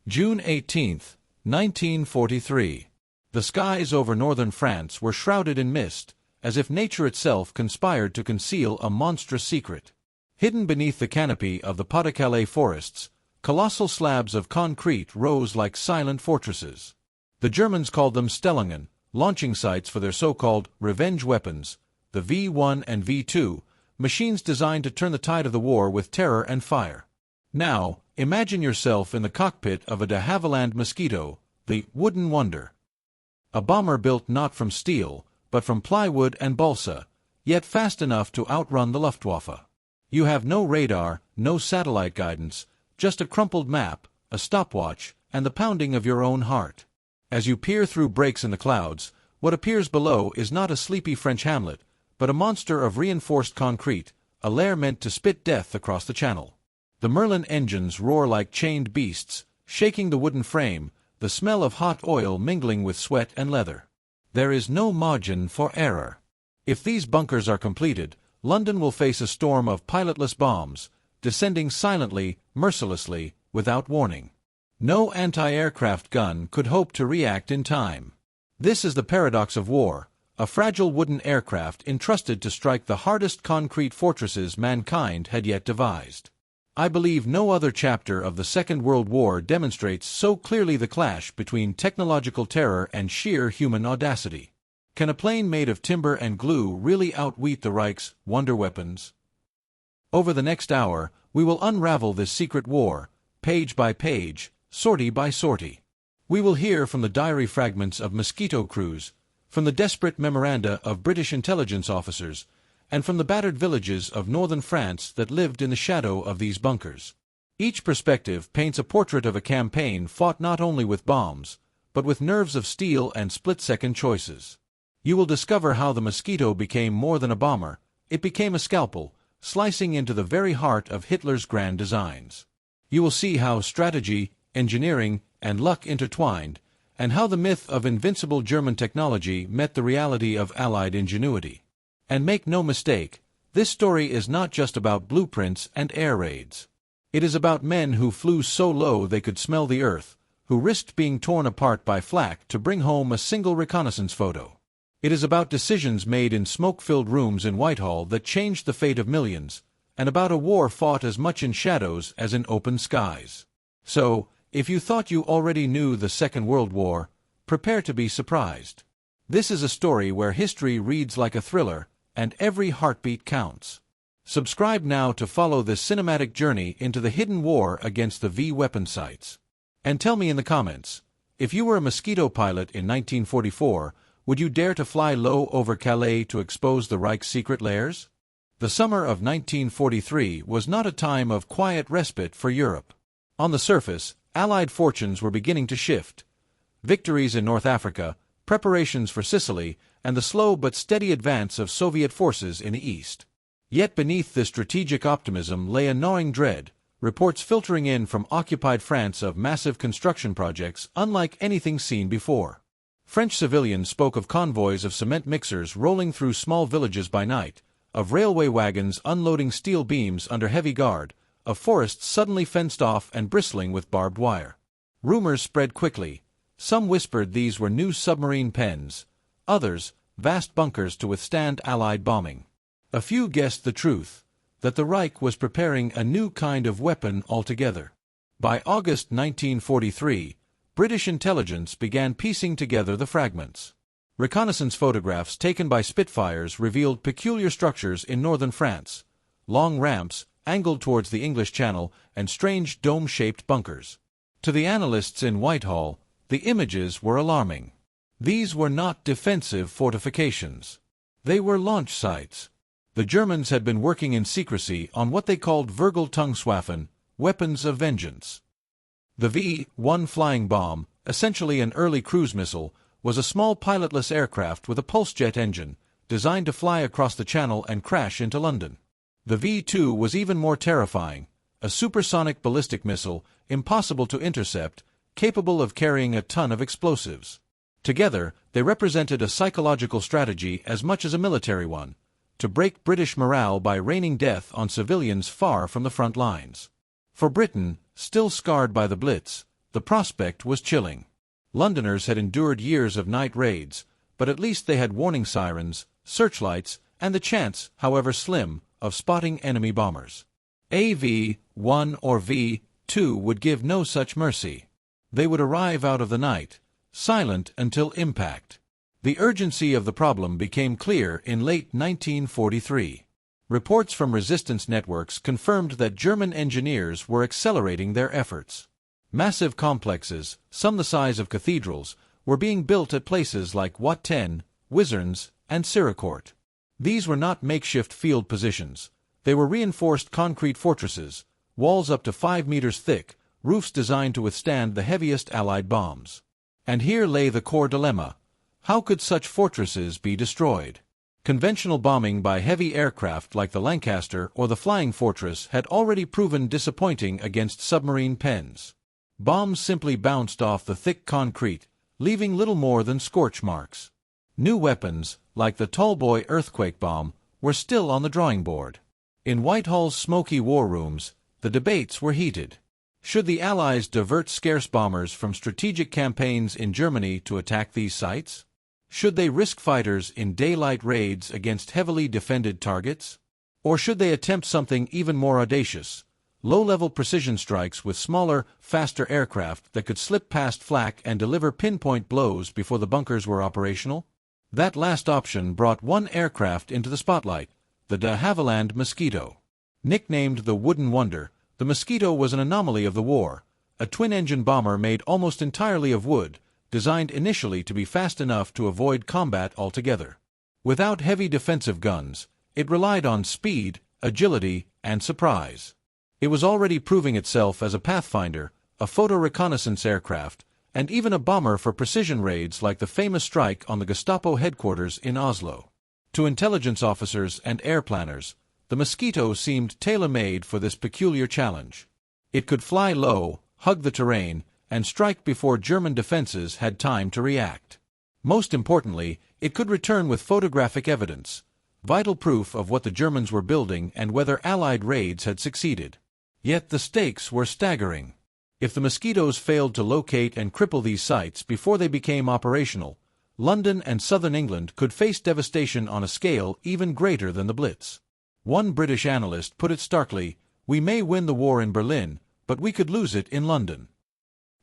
June 18, 1943. The skies over northern France were shrouded in mist, as if nature itself conspired to conceal a monstrous secret. Hidden beneath the canopy of the Pas-de-Calais forests, colossal slabs of concrete rose like silent fortresses. The Germans called them Stellungen, launching sites for their so-called revenge weapons, the V1 and V2, machines designed to turn the tide of the war with terror and fire. Now, imagine yourself in the cockpit of a de Havilland Mosquito, the wooden wonder. A bomber built not from steel, but from plywood and balsa, yet fast enough to outrun the Luftwaffe. You have no radar, no satellite guidance, just a crumpled map, a stopwatch, and the pounding of your own heart. As you peer through breaks in the clouds, what appears below is not a sleepy French hamlet, but a monster of reinforced concrete, a lair meant to spit death across the channel. The Merlin engines roar like chained beasts, shaking the wooden frame, the smell of hot oil mingling with sweat and leather. There is no margin for error. If these bunkers are completed, London will face a storm of pilotless bombs, descending silently, mercilessly, without warning. No anti-aircraft gun could hope to react in time. This is the paradox of war, a fragile wooden aircraft entrusted to strike the hardest concrete fortresses mankind had yet devised. I believe no other chapter of the Second World War demonstrates so clearly the clash between technological terror and sheer human audacity. Can a plane made of timber and glue really outwit the Reich's wonder weapons? Over the next hour, we will unravel this secret war, page by page, sortie by sortie. We will hear from the diary fragments of Mosquito crews, from the desperate memoranda of British intelligence officers, and from the battered villages of northern France that lived in the shadow of these bunkers. Each perspective paints a portrait of a campaign fought not only with bombs, but with nerves of steel and split-second choices. You will discover how the Mosquito became more than a bomber, it became a scalpel, slicing into the very heart of Hitler's grand designs. You will see how strategy, engineering, and luck intertwined, and how the myth of invincible German technology met the reality of Allied ingenuity. And make no mistake, this story is not just about blueprints and air raids. It is about men who flew so low they could smell the earth, who risked being torn apart by flak to bring home a single reconnaissance photo. It is about decisions made in smoke-filled rooms in Whitehall that changed the fate of millions, and about a war fought as much in shadows as in open skies. So, if you thought you already knew the Second World War, prepare to be surprised. This is a story where history reads like a thriller, and every heartbeat counts. Subscribe now to follow this cinematic journey into the hidden war against the V-weapon sites. And tell me in the comments, if you were a Mosquito pilot in 1944, would you dare to fly low over Calais to expose the Reich's secret lairs? The summer of 1943 was not a time of quiet respite for Europe. On the surface, Allied fortunes were beginning to shift. Victories in North Africa, preparations for Sicily, and the slow but steady advance of Soviet forces in the east. Yet beneath this strategic optimism lay a gnawing dread, reports filtering in from occupied France of massive construction projects unlike anything seen before. French civilians spoke of convoys of cement mixers rolling through small villages by night, of railway wagons unloading steel beams under heavy guard, of forests suddenly fenced off and bristling with barbed wire. Rumors spread quickly. Some whispered these were new submarine pens, others, vast bunkers to withstand Allied bombing. A few guessed the truth, that the Reich was preparing a new kind of weapon altogether. By August 1943, British intelligence began piecing together the fragments. Reconnaissance photographs taken by Spitfires revealed peculiar structures in northern France, long ramps, angled towards the English Channel, and strange dome-shaped bunkers. To the analysts in Whitehall, the images were alarming. These were not defensive fortifications. They were launch sites. The Germans had been working in secrecy on what they called Vergeltungswaffen, weapons of vengeance. The V-1 flying bomb, essentially an early cruise missile, was a small pilotless aircraft with a pulse-jet engine, designed to fly across the Channel and crash into London. The V-2 was even more terrifying, a supersonic ballistic missile, impossible to intercept, capable of carrying a ton of explosives. Together, they represented a psychological strategy as much as a military one, to break British morale by raining death on civilians far from the front lines. For Britain, still scarred by the Blitz, the prospect was chilling. Londoners had endured years of night raids, but at least they had warning sirens, searchlights, and the chance, however slim, of spotting enemy bombers. A V-1 or V-2 would give no such mercy. They would arrive out of the night, silent until impact. The urgency of the problem became clear in late 1943. Reports from resistance networks confirmed that German engineers were accelerating their efforts. Massive complexes, some the size of cathedrals, were being built at places like WWII, Wizards, and Siricourt. These were not makeshift field positions. They were reinforced concrete fortresses, walls up to 5 meters thick, roofs designed to withstand the heaviest Allied bombs. And here lay the core dilemma. How could such fortresses be destroyed? Conventional bombing by heavy aircraft like the Lancaster or the Flying Fortress had already proven disappointing against submarine pens. Bombs simply bounced off the thick concrete, leaving little more than scorch marks. New weapons, like the Tallboy earthquake bomb, were still on the drawing board. In Whitehall's smoky war rooms, the debates were heated. Should the Allies divert scarce bombers from strategic campaigns in Germany to attack these sites? Should they risk fighters in daylight raids against heavily defended targets? Or should they attempt something even more audacious, low-level precision strikes with smaller, faster aircraft that could slip past flak and deliver pinpoint blows before the bunkers were operational? That last option brought one aircraft into the spotlight, the de Havilland Mosquito. Nicknamed the Wooden Wonder, the Mosquito was an anomaly of the war, a twin-engine bomber made almost entirely of wood, designed initially to be fast enough to avoid combat altogether. Without heavy defensive guns, it relied on speed, agility, and surprise. It was already proving itself as a pathfinder, a photo-reconnaissance aircraft, and even a bomber for precision raids like the famous strike on the Gestapo headquarters in Oslo. To intelligence officers and air planners, the Mosquito seemed tailor-made for this peculiar challenge. It could fly low, hug the terrain, and strike before German defenses had time to react. Most importantly, it could return with photographic evidence, vital proof of what the Germans were building and whether Allied raids had succeeded. Yet the stakes were staggering. If the Mosquitoes failed to locate and cripple these sites before they became operational, London and southern England could face devastation on a scale even greater than the Blitz. One British analyst put it starkly, "We may win the war in Berlin, but we could lose it in London."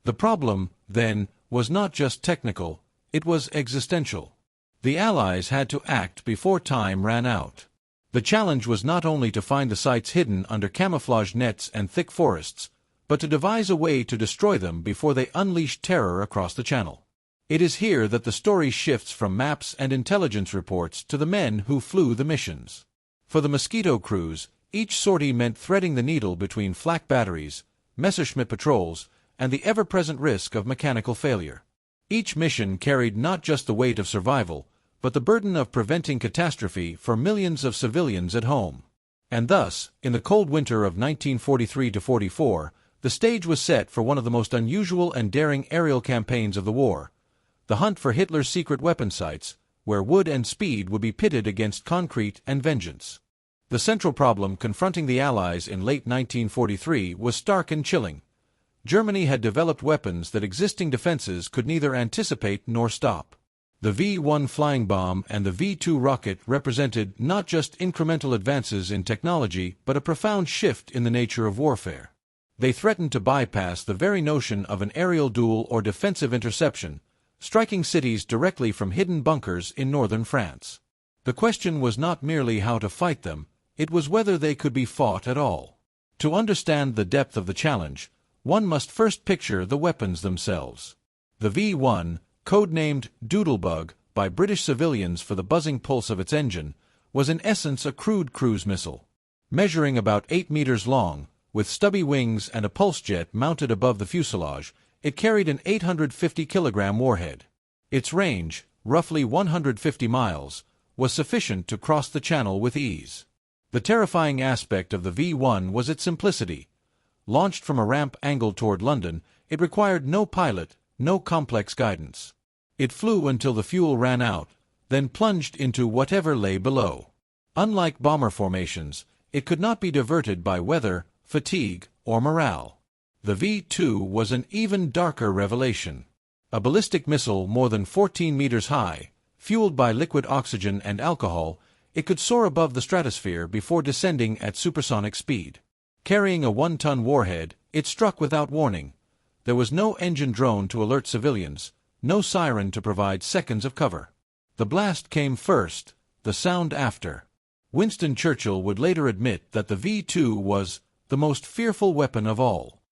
The problem, then, was not just technical, it was existential. The Allies had to act before time ran out. The challenge was not only to find the sites hidden under camouflage nets and thick forests, but to devise a way to destroy them before they unleashed terror across the Channel. It is here that the story shifts from maps and intelligence reports to the men who flew the missions. For the Mosquito crews, each sortie meant threading the needle between flak batteries, Messerschmitt patrols, and the ever-present risk of mechanical failure. Each mission carried not just the weight of survival, but the burden of preventing catastrophe for millions of civilians at home. And thus, in the cold winter of 1943-44, the stage was set for one of the most unusual and daring aerial campaigns of the war, the hunt for Hitler's secret weapon sites, where wood and speed would be pitted against concrete and vengeance. The central problem confronting the Allies in late 1943 was stark and chilling. Germany had developed weapons that existing defenses could neither anticipate nor stop. The V-1 flying bomb and the V-2 rocket represented not just incremental advances in technology but a profound shift in the nature of warfare. They threatened to bypass the very notion of an aerial duel or defensive interception, striking cities directly from hidden bunkers in northern France. The question was not merely how to fight them, it was whether they could be fought at all. To understand the depth of the challenge, one must first picture the weapons themselves. The V-1, codenamed Doodlebug by British civilians for the buzzing pulse of its engine, was in essence a crude cruise missile. Measuring about 8 meters long, with stubby wings and a pulse jet mounted above the fuselage, it carried an 850-kilogram warhead. Its range, roughly 150 miles, was sufficient to cross the Channel with ease. The terrifying aspect of the V-1 was its simplicity. Launched from a ramp angled toward London, it required no pilot, no complex guidance. It flew until the fuel ran out, then plunged into whatever lay below. Unlike bomber formations, it could not be diverted by weather, fatigue, or morale. The V-2 was an even darker revelation. A ballistic missile more than 14 meters high, fueled by liquid oxygen and alcohol, it could soar above the stratosphere before descending at supersonic speed. Carrying a 1-ton warhead, it struck without warning. There was no engine drone to alert civilians, no siren to provide seconds of cover. The blast came first, the sound after. Winston Churchill would later admit that the V-2 was the most fearful weapon of all.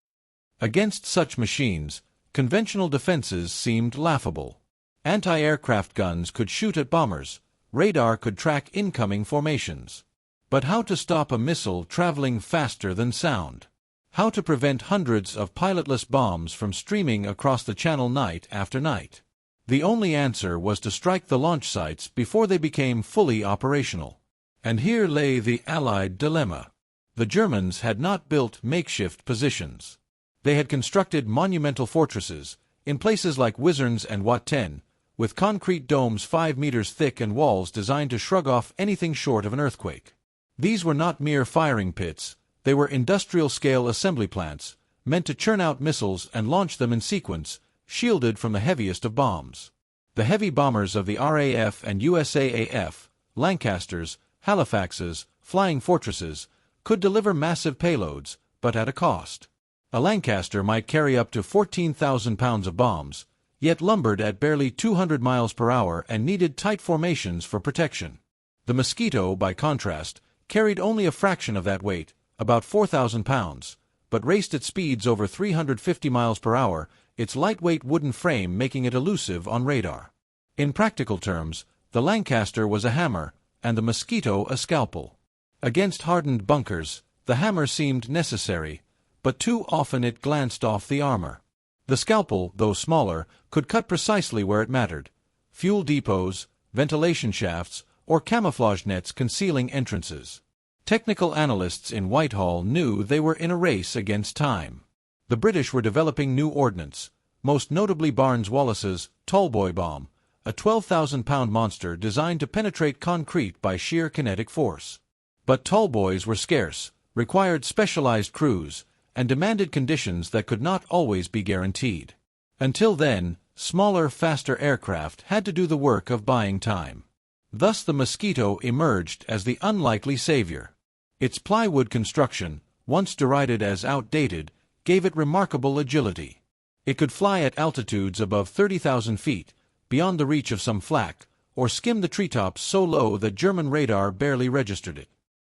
Against such machines, conventional defenses seemed laughable. Anti-aircraft guns could shoot at bombers, radar could track incoming formations. But how to stop a missile traveling faster than sound? How to prevent hundreds of pilotless bombs from streaming across the channel night after night? The only answer was to strike the launch sites before they became fully operational. And here lay the Allied dilemma. The Germans had not built makeshift positions. They had constructed monumental fortresses, in places like Wizerns and Wat 10, with concrete domes 5 meters thick and walls designed to shrug off anything short of an earthquake. These were not mere firing pits, they were industrial-scale assembly plants, meant to churn out missiles and launch them in sequence, shielded from the heaviest of bombs. The heavy bombers of the RAF and USAAF, Lancasters, Halifaxes, Flying Fortresses, could deliver massive payloads, but at a cost. A Lancaster might carry up to 14,000 pounds of bombs, yet lumbered at barely 200 miles per hour and needed tight formations for protection. The Mosquito, by contrast, carried only a fraction of that weight, about 4,000 pounds, but raced at speeds over 350 miles per hour, its lightweight wooden frame making it elusive on radar. In practical terms, the Lancaster was a hammer, and the Mosquito a scalpel. Against hardened bunkers, the hammer seemed necessary, but too often it glanced off the armor. The scalpel, though smaller, could cut precisely where it mattered: fuel depots, ventilation shafts, or camouflage nets concealing entrances. Technical analysts in Whitehall knew they were in a race against time. The British were developing new ordnance, most notably Barnes-Wallis's Tallboy bomb, a 12,000-pound monster designed to penetrate concrete by sheer kinetic force. But Tallboys were scarce, required specialized crews, and demanded conditions that could not always be guaranteed. Until then, smaller, faster aircraft had to do the work of buying time. Thus the Mosquito emerged as the unlikely savior. Its plywood construction, once derided as outdated, gave it remarkable agility. It could fly at altitudes above 30,000 feet, beyond the reach of some flak, or skim the treetops so low that German radar barely registered it.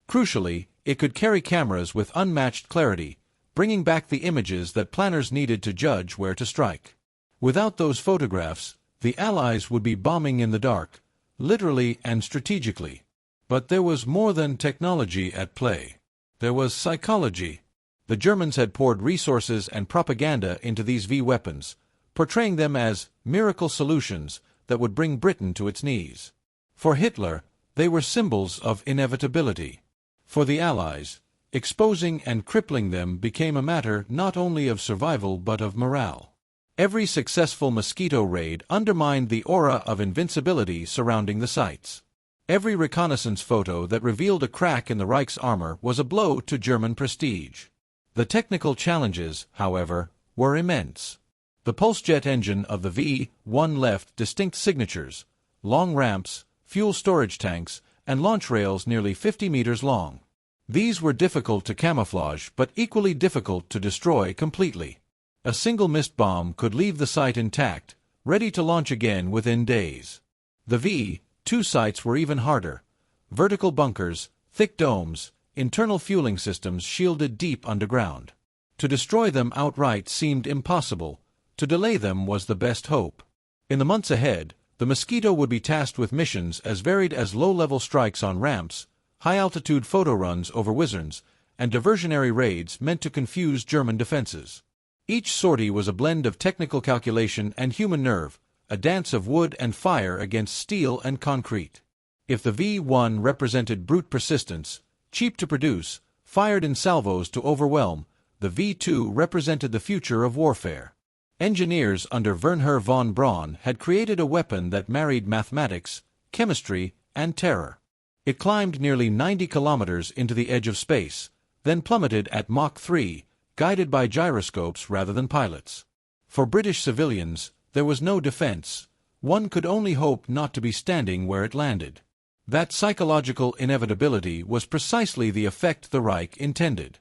Crucially, it could carry cameras with unmatched clarity, bringing back the images that planners needed to judge where to strike. Without those photographs, the Allies would be bombing in the dark, literally and strategically. But there was more than technology at play. There was psychology. The Germans had poured resources and propaganda into these V-weapons, portraying them as miracle solutions that would bring Britain to its knees. For Hitler, they were symbols of inevitability. For the Allies, exposing and crippling them became a matter not only of survival but of morale. Every successful Mosquito raid undermined the aura of invincibility surrounding the sites. Every reconnaissance photo that revealed a crack in the Reich's armor was a blow to German prestige. The technical challenges, however, were immense. The pulse-jet engine of the V-1 left distinct signatures: long ramps, fuel storage tanks, and launch rails nearly 50 meters long. These were difficult to camouflage but equally difficult to destroy completely. A single missed bomb could leave the site intact, ready to launch again within days. The V-2 sites were even harder: vertical bunkers, thick domes, internal fueling systems shielded deep underground. To destroy them outright seemed impossible. To delay them was the best hope. In the months ahead, the Mosquito would be tasked with missions as varied as low-level strikes on ramps, high-altitude photo runs over Wizerns, and diversionary raids meant to confuse German defenses. Each sortie was a blend of technical calculation and human nerve, a dance of wood and fire against steel and concrete. If the V-1 represented brute persistence, cheap to produce, fired in salvos to overwhelm, the V-2 represented the future of warfare. Engineers under Wernher von Braun had created a weapon that married mathematics, chemistry, and terror. It climbed nearly 90 kilometers into the edge of space, then plummeted at Mach 3, guided by gyroscopes rather than pilots. For British civilians, there was no defense. One could only hope not to be standing where it landed. That psychological inevitability was precisely the effect the Reich intended.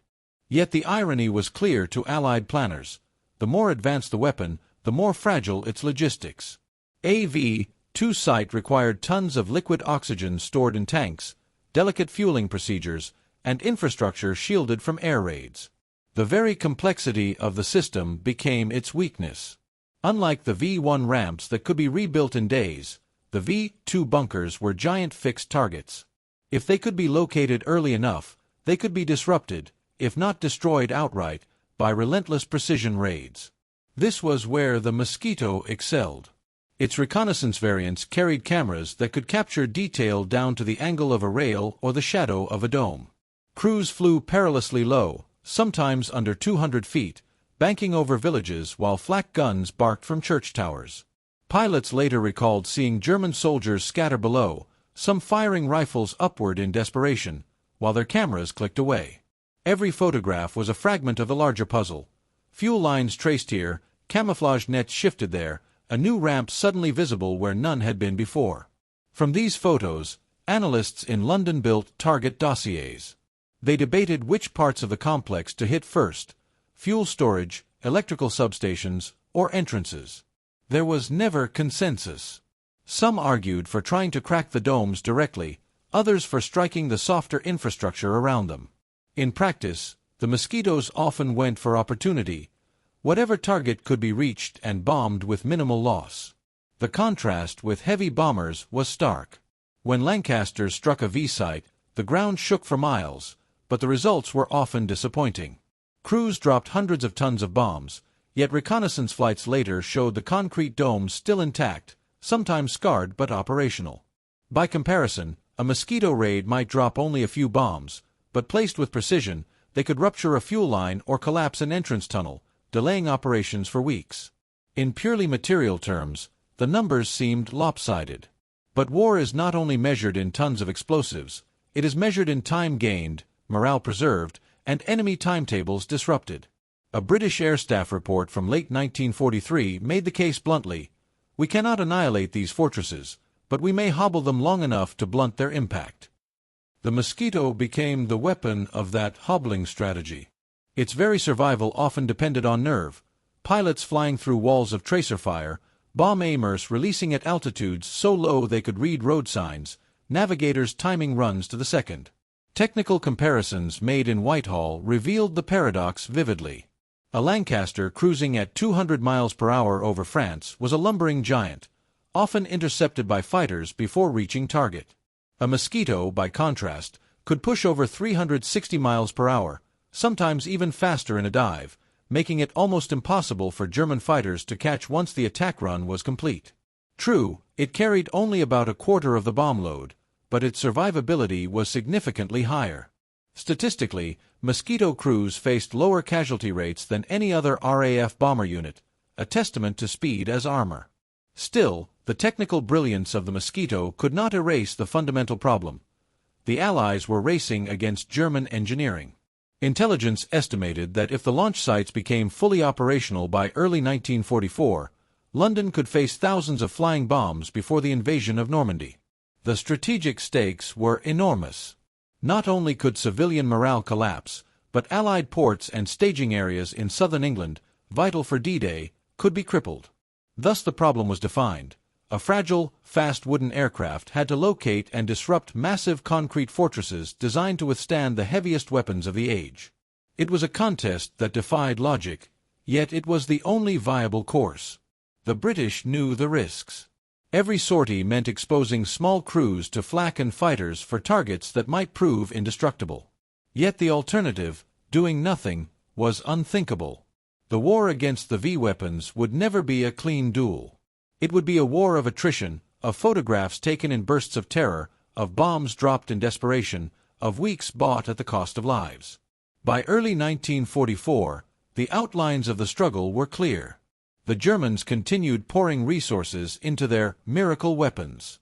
Yet the irony was clear to Allied planners. The more advanced the weapon, the more fragile its logistics. A V-2 site required tons of liquid oxygen stored in tanks, delicate fueling procedures, and infrastructure shielded from air raids. The very complexity of the system became its weakness. Unlike the V-1 ramps that could be rebuilt in days, the V-2 bunkers were giant fixed targets. If they could be located early enough, they could be disrupted, if not destroyed outright, by relentless precision raids. This was where the Mosquito excelled. Its reconnaissance variants carried cameras that could capture detail down to the angle of a rail or the shadow of a dome. Crews flew perilously low, sometimes under 200 feet, banking over villages while flak guns barked from church towers. Pilots later recalled seeing German soldiers scatter below, some firing rifles upward in desperation, while their cameras clicked away. Every photograph was a fragment of the larger puzzle. Fuel lines traced here, camouflage nets shifted there, a new ramp suddenly visible where none had been before. From these photos, analysts in London built target dossiers. They debated which parts of the complex to hit first: fuel storage, electrical substations, or entrances. There was never consensus. Some argued for trying to crack the domes directly, others for striking the softer infrastructure around them. In practice, the Mosquitoes often went for opportunity. Whatever target could be reached and bombed with minimal loss. The contrast with heavy bombers was stark. When Lancasters struck a V-site, the ground shook for miles, but the results were often disappointing. Crews dropped hundreds of tons of bombs, yet reconnaissance flights later showed the concrete domes still intact, sometimes scarred but operational. By comparison, a Mosquito raid might drop only a few bombs, but placed with precision, they could rupture a fuel line or collapse an entrance tunnel, delaying operations for weeks. In purely material terms, the numbers seemed lopsided. But war is not only measured in tons of explosives, it is measured in time gained, morale preserved, and enemy timetables disrupted. A British Air Staff report from late 1943 made the case bluntly: "We cannot annihilate these fortresses, but we may hobble them long enough to blunt their impact." The Mosquito became the weapon of that hobbling strategy. Its very survival often depended on nerve, pilots flying through walls of tracer fire, bomb aimers releasing at altitudes so low they could read road signs, navigators timing runs to the second. Technical comparisons made in Whitehall revealed the paradox vividly. A Lancaster cruising at 200 miles per hour over France was a lumbering giant, often intercepted by fighters before reaching target. A Mosquito, by contrast, could push over 360 miles per hour, sometimes even faster in a dive, making it almost impossible for German fighters to catch once the attack run was complete. True, it carried only about a quarter of the bomb load, but its survivability was significantly higher. Statistically, Mosquito crews faced lower casualty rates than any other RAF bomber unit, a testament to speed as armor. Still, the technical brilliance of the Mosquito could not erase the fundamental problem. The Allies were racing against German engineering. Intelligence estimated that if the launch sites became fully operational by early 1944, London could face thousands of flying bombs before the invasion of Normandy. The strategic stakes were enormous. Not only could civilian morale collapse, but Allied ports and staging areas in southern England, vital for D-Day, could be crippled. Thus the problem was defined. A fragile, fast wooden aircraft had to locate and disrupt massive concrete fortresses designed to withstand the heaviest weapons of the age. It was a contest that defied logic, yet it was the only viable course. The British knew the risks. Every sortie meant exposing small crews to flak and fighters for targets that might prove indestructible. Yet the alternative, doing nothing, was unthinkable. The war against the V-weapons would never be a clean duel. It would be a war of attrition, of photographs taken in bursts of terror, of bombs dropped in desperation, of weeks bought at the cost of lives. By early 1944, the outlines of the struggle were clear. The Germans continued pouring resources into their miracle weapons.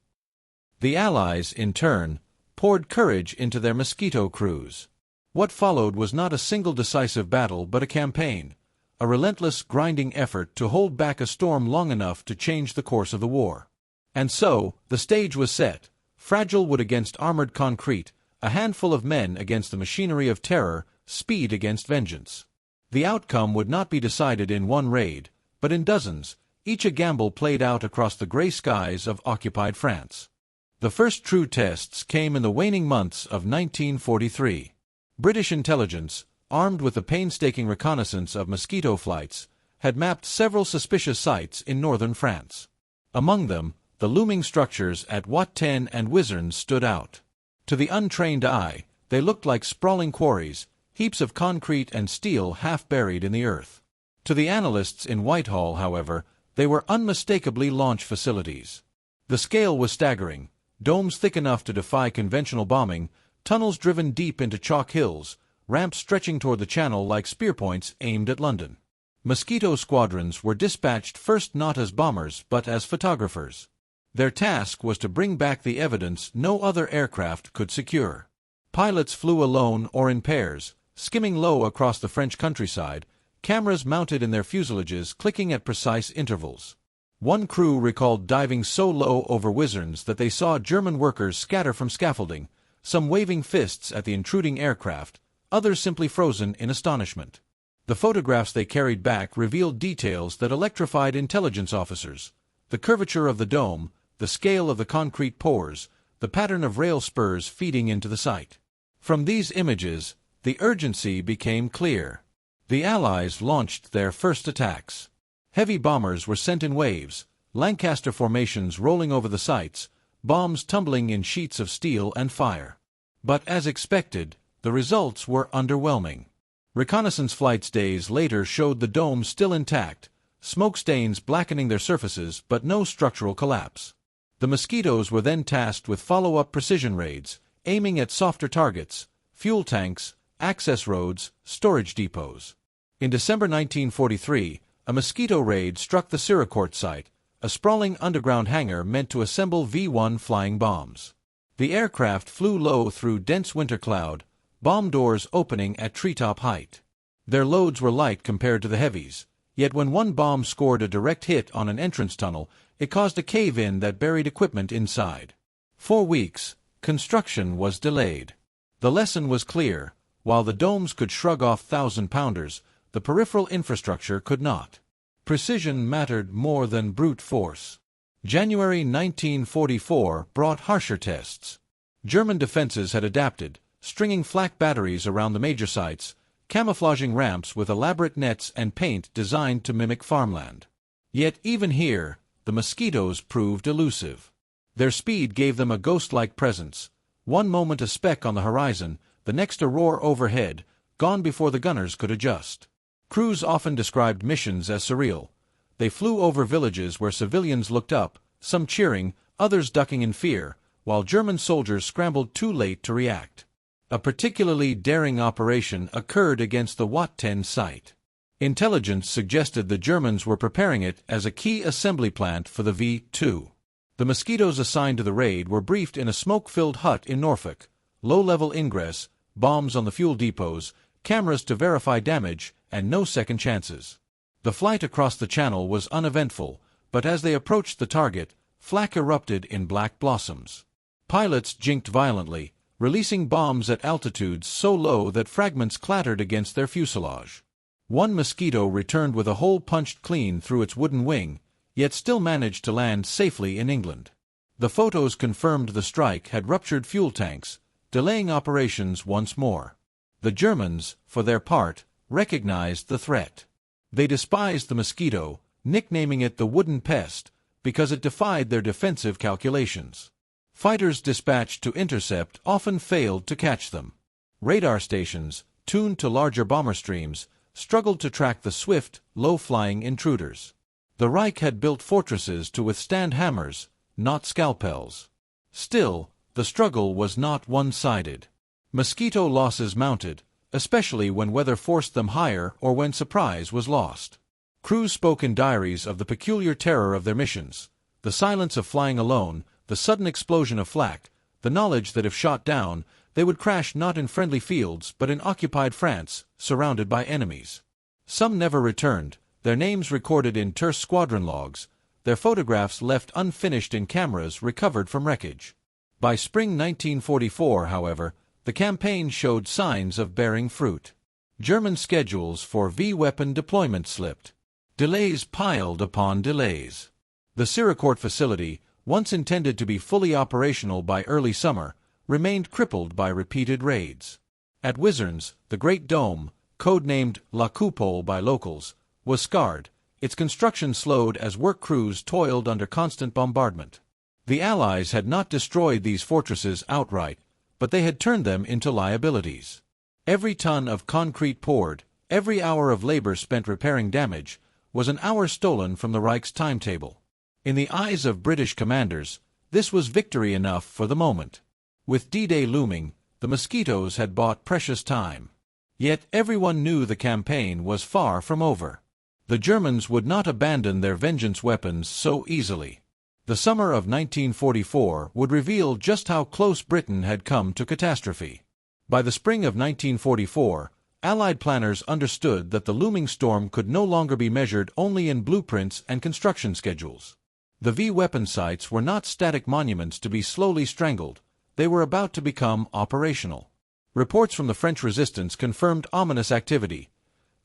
The Allies, in turn, poured courage into their Mosquito crews. What followed was not a single decisive battle but a campaign, a relentless, grinding effort to hold back a storm long enough to change the course of the war. And so, the stage was set, fragile wood against armored concrete, a handful of men against the machinery of terror, speed against vengeance. The outcome would not be decided in one raid, but in dozens, each a gamble played out across the gray skies of occupied France. The first true tests came in the waning months of 1943. British intelligence, armed with the painstaking reconnaissance of Mosquito flights, had mapped several suspicious sites in northern France. Among them, the looming structures at WWII and Wizards stood out. To the untrained eye, they looked like sprawling quarries, heaps of concrete and steel half buried in the earth. To the analysts in Whitehall, however, they were unmistakably launch facilities. The scale was staggering, domes thick enough to defy conventional bombing, tunnels driven deep into chalk hills, ramps stretching toward the channel like spear points aimed at London. Mosquito squadrons were dispatched first not as bombers but as photographers. Their task was to bring back the evidence no other aircraft could secure. Pilots flew alone or in pairs, skimming low across the French countryside, cameras mounted in their fuselages clicking at precise intervals. One crew recalled diving so low over Wizards that they saw German workers scatter from scaffolding, some waving fists at the intruding aircraft, others simply frozen in astonishment. The photographs they carried back revealed details that electrified intelligence officers: the curvature of the dome, the scale of the concrete pores, the pattern of rail spurs feeding into the site. From these images, the urgency became clear. The Allies launched their first attacks. Heavy bombers were sent in waves, Lancaster formations rolling over the sites, bombs tumbling in sheets of steel and fire. But as expected, the results were underwhelming. Reconnaissance flights days later showed the dome still intact, smoke stains blackening their surfaces but no structural collapse. The Mosquitoes were then tasked with follow-up precision raids, aiming at softer targets, fuel tanks, access roads, storage depots. In December 1943, a Mosquito raid struck the Siricourt site, a sprawling underground hangar meant to assemble V-1 flying bombs. The aircraft flew low through dense winter cloud, bomb doors opening at treetop height. Their loads were light compared to the heavies, yet when one bomb scored a direct hit on an entrance tunnel, it caused a cave-in that buried equipment inside. 4 weeks, construction was delayed. The lesson was clear: while the domes could shrug off 1,000-pounders, the peripheral infrastructure could not. Precision mattered more than brute force. January 1944 brought harsher tests. German defenses had adapted, stringing flak batteries around the major sites, camouflaging ramps with elaborate nets and paint designed to mimic farmland. Yet even here, the Mosquitoes proved elusive. Their speed gave them a ghost-like presence, one moment a speck on the horizon, the next a roar overhead, gone before the gunners could adjust. Crews often described missions as surreal. They flew over villages where civilians looked up, some cheering, others ducking in fear, while German soldiers scrambled too late to react. A particularly daring operation occurred against the WWII site. Intelligence suggested the Germans were preparing it as a key assembly plant for the V-2. The Mosquitoes assigned to the raid were briefed in a smoke-filled hut in Norfolk, low-level ingress, bombs on the fuel depots, cameras to verify damage, and no second chances. The flight across the channel was uneventful, but as they approached the target, flak erupted in black blossoms. Pilots jinked violently, releasing bombs at altitudes so low that fragments clattered against their fuselage. One Mosquito returned with a hole punched clean through its wooden wing, yet still managed to land safely in England. The photos confirmed the strike had ruptured fuel tanks, delaying operations once more. The Germans, for their part, recognized the threat. They despised the Mosquito, nicknaming it the wooden pest, because it defied their defensive calculations. Fighters dispatched to intercept often failed to catch them. Radar stations, tuned to larger bomber streams, struggled to track the swift, low-flying intruders. The Reich had built fortresses to withstand hammers, not scalpels. Still, the struggle was not one-sided. Mosquito losses mounted, especially when weather forced them higher or when surprise was lost. Crews spoke in diaries of the peculiar terror of their missions, the silence of flying alone, the sudden explosion of flak, the knowledge that if shot down, they would crash not in friendly fields but in occupied France, surrounded by enemies. Some never returned, their names recorded in terse squadron logs, their photographs left unfinished in cameras recovered from wreckage. By spring 1944, however, the campaign showed signs of bearing fruit. German schedules for V-weapon deployment slipped. Delays piled upon delays. The Siricourt facility, once intended to be fully operational by early summer, remained crippled by repeated raids. At Wizards, the Great Dome, codenamed La Coupole by locals, was scarred, its construction slowed as work crews toiled under constant bombardment. The Allies had not destroyed these fortresses outright, but they had turned them into liabilities. Every ton of concrete poured, every hour of labor spent repairing damage, was an hour stolen from the Reich's timetable. In the eyes of British commanders, this was victory enough for the moment. With D-Day looming, the Mosquitoes had bought precious time. Yet everyone knew the campaign was far from over. The Germans would not abandon their vengeance weapons so easily. The summer of 1944 would reveal just how close Britain had come to catastrophe. By the spring of 1944, Allied planners understood that the looming storm could no longer be measured only in blueprints and construction schedules. The V-weapon sites were not static monuments to be slowly strangled, they were about to become operational. Reports from the French resistance confirmed ominous activity.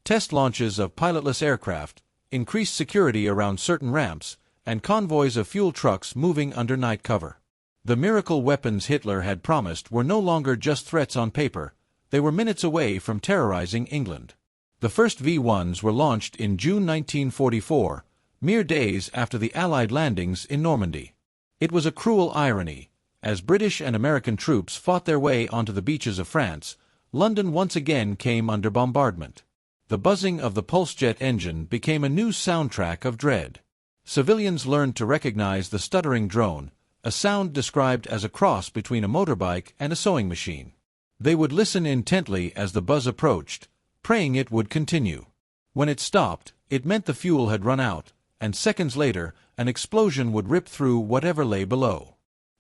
Test launches of pilotless aircraft, increased security around certain ramps, and convoys of fuel trucks moving under night cover. The miracle weapons Hitler had promised were no longer just threats on paper, they were minutes away from terrorizing England. The first V-1s were launched in June 1944, mere days after the Allied landings in Normandy. It was a cruel irony. As British and American troops fought their way onto the beaches of France, London once again came under bombardment. The buzzing of the pulse-jet engine became a new soundtrack of dread. Civilians learned to recognize the stuttering drone, a sound described as a cross between a motorbike and a sewing machine. They would listen intently as the buzz approached, praying it would continue. When it stopped, it meant the fuel had run out, and seconds later, an explosion would rip through whatever lay below.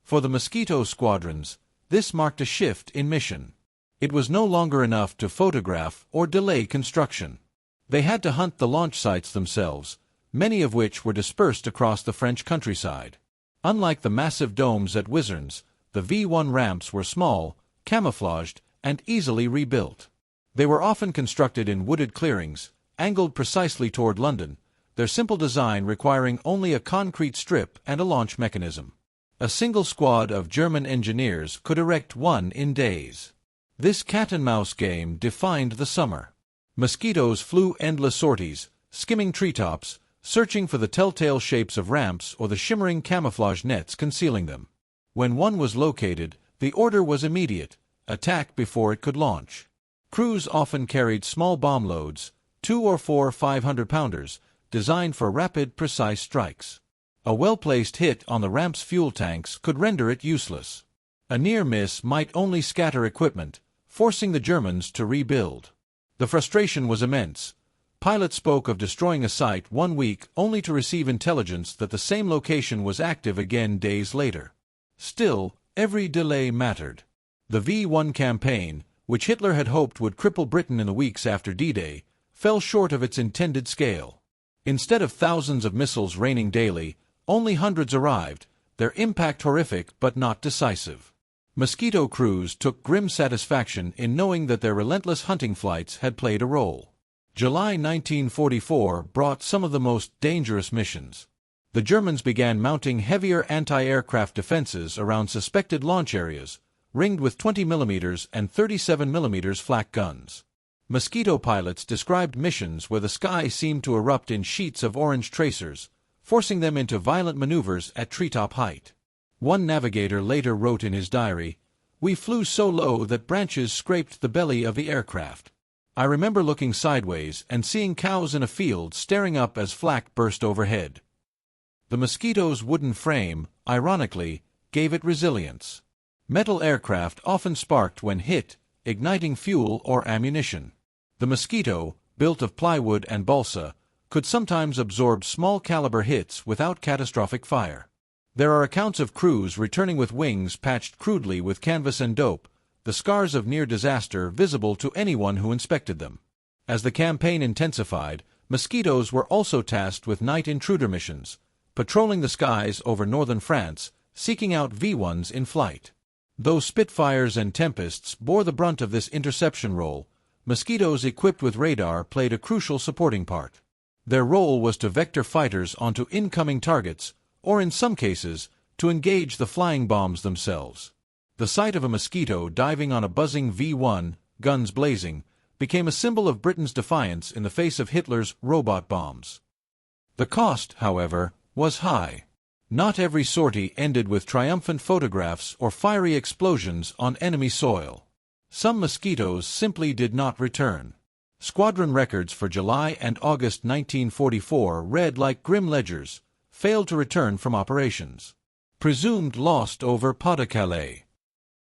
For the Mosquito squadrons, this marked a shift in mission. It was no longer enough to photograph or delay construction. They had to hunt the launch sites themselves, many of which were dispersed across the French countryside. Unlike the massive domes at Wizards, the V-1 ramps were small, camouflaged, and easily rebuilt. They were often constructed in wooded clearings, angled precisely toward London, their simple design requiring only a concrete strip and a launch mechanism. A single squad of German engineers could erect one in days. This cat-and-mouse game defined the summer. Mosquitoes flew endless sorties, skimming treetops, searching for the telltale shapes of ramps or the shimmering camouflage nets concealing them. When one was located, the order was immediate: attack before it could launch. Crews often carried small bomb loads, 2 or 4 500-pounders, designed for rapid, precise strikes. A well-placed hit on the ramp's fuel tanks could render it useless. A near miss might only scatter equipment, forcing the Germans to rebuild. The frustration was immense. Pilots spoke of destroying a site 1 week only to receive intelligence that the same location was active again days later. Still, every delay mattered. The V-1 campaign, which Hitler had hoped would cripple Britain in the weeks after D-Day, fell short of its intended scale. Instead of thousands of missiles raining daily, only hundreds arrived, their impact horrific but not decisive. Mosquito crews took grim satisfaction in knowing that their relentless hunting flights had played a role. July 1944 brought some of the most dangerous missions. The Germans began mounting heavier anti-aircraft defenses around suspected launch areas, ringed with 20mm and 37mm flak guns. Mosquito pilots described missions where the sky seemed to erupt in sheets of orange tracers, forcing them into violent maneuvers at treetop height. One navigator later wrote in his diary, "We flew so low that branches scraped the belly of the aircraft. I remember looking sideways and seeing cows in a field staring up as flak burst overhead." The Mosquito's wooden frame, ironically, gave it resilience. Metal aircraft often sparked when hit, igniting fuel or ammunition. The Mosquito, built of plywood and balsa, could sometimes absorb small-caliber hits without catastrophic fire. There are accounts of crews returning with wings patched crudely with canvas and dope, the scars of near disaster visible to anyone who inspected them. As the campaign intensified, Mosquitoes were also tasked with night intruder missions, patrolling the skies over northern France, seeking out V-1s in flight. Though Spitfires and Tempests bore the brunt of this interception role, Mosquitoes equipped with radar played a crucial supporting part. Their role was to vector fighters onto incoming targets, or in some cases, to engage the flying bombs themselves. The sight of a Mosquito diving on a buzzing V-1, guns blazing, became a symbol of Britain's defiance in the face of Hitler's robot bombs. The cost, however, was high. Not every sortie ended with triumphant photographs or fiery explosions on enemy soil. Some Mosquitoes simply did not return. Squadron records for July and August 1944 read like grim ledgers, failed to return from operations. Presumed lost over Pas-de-Calais.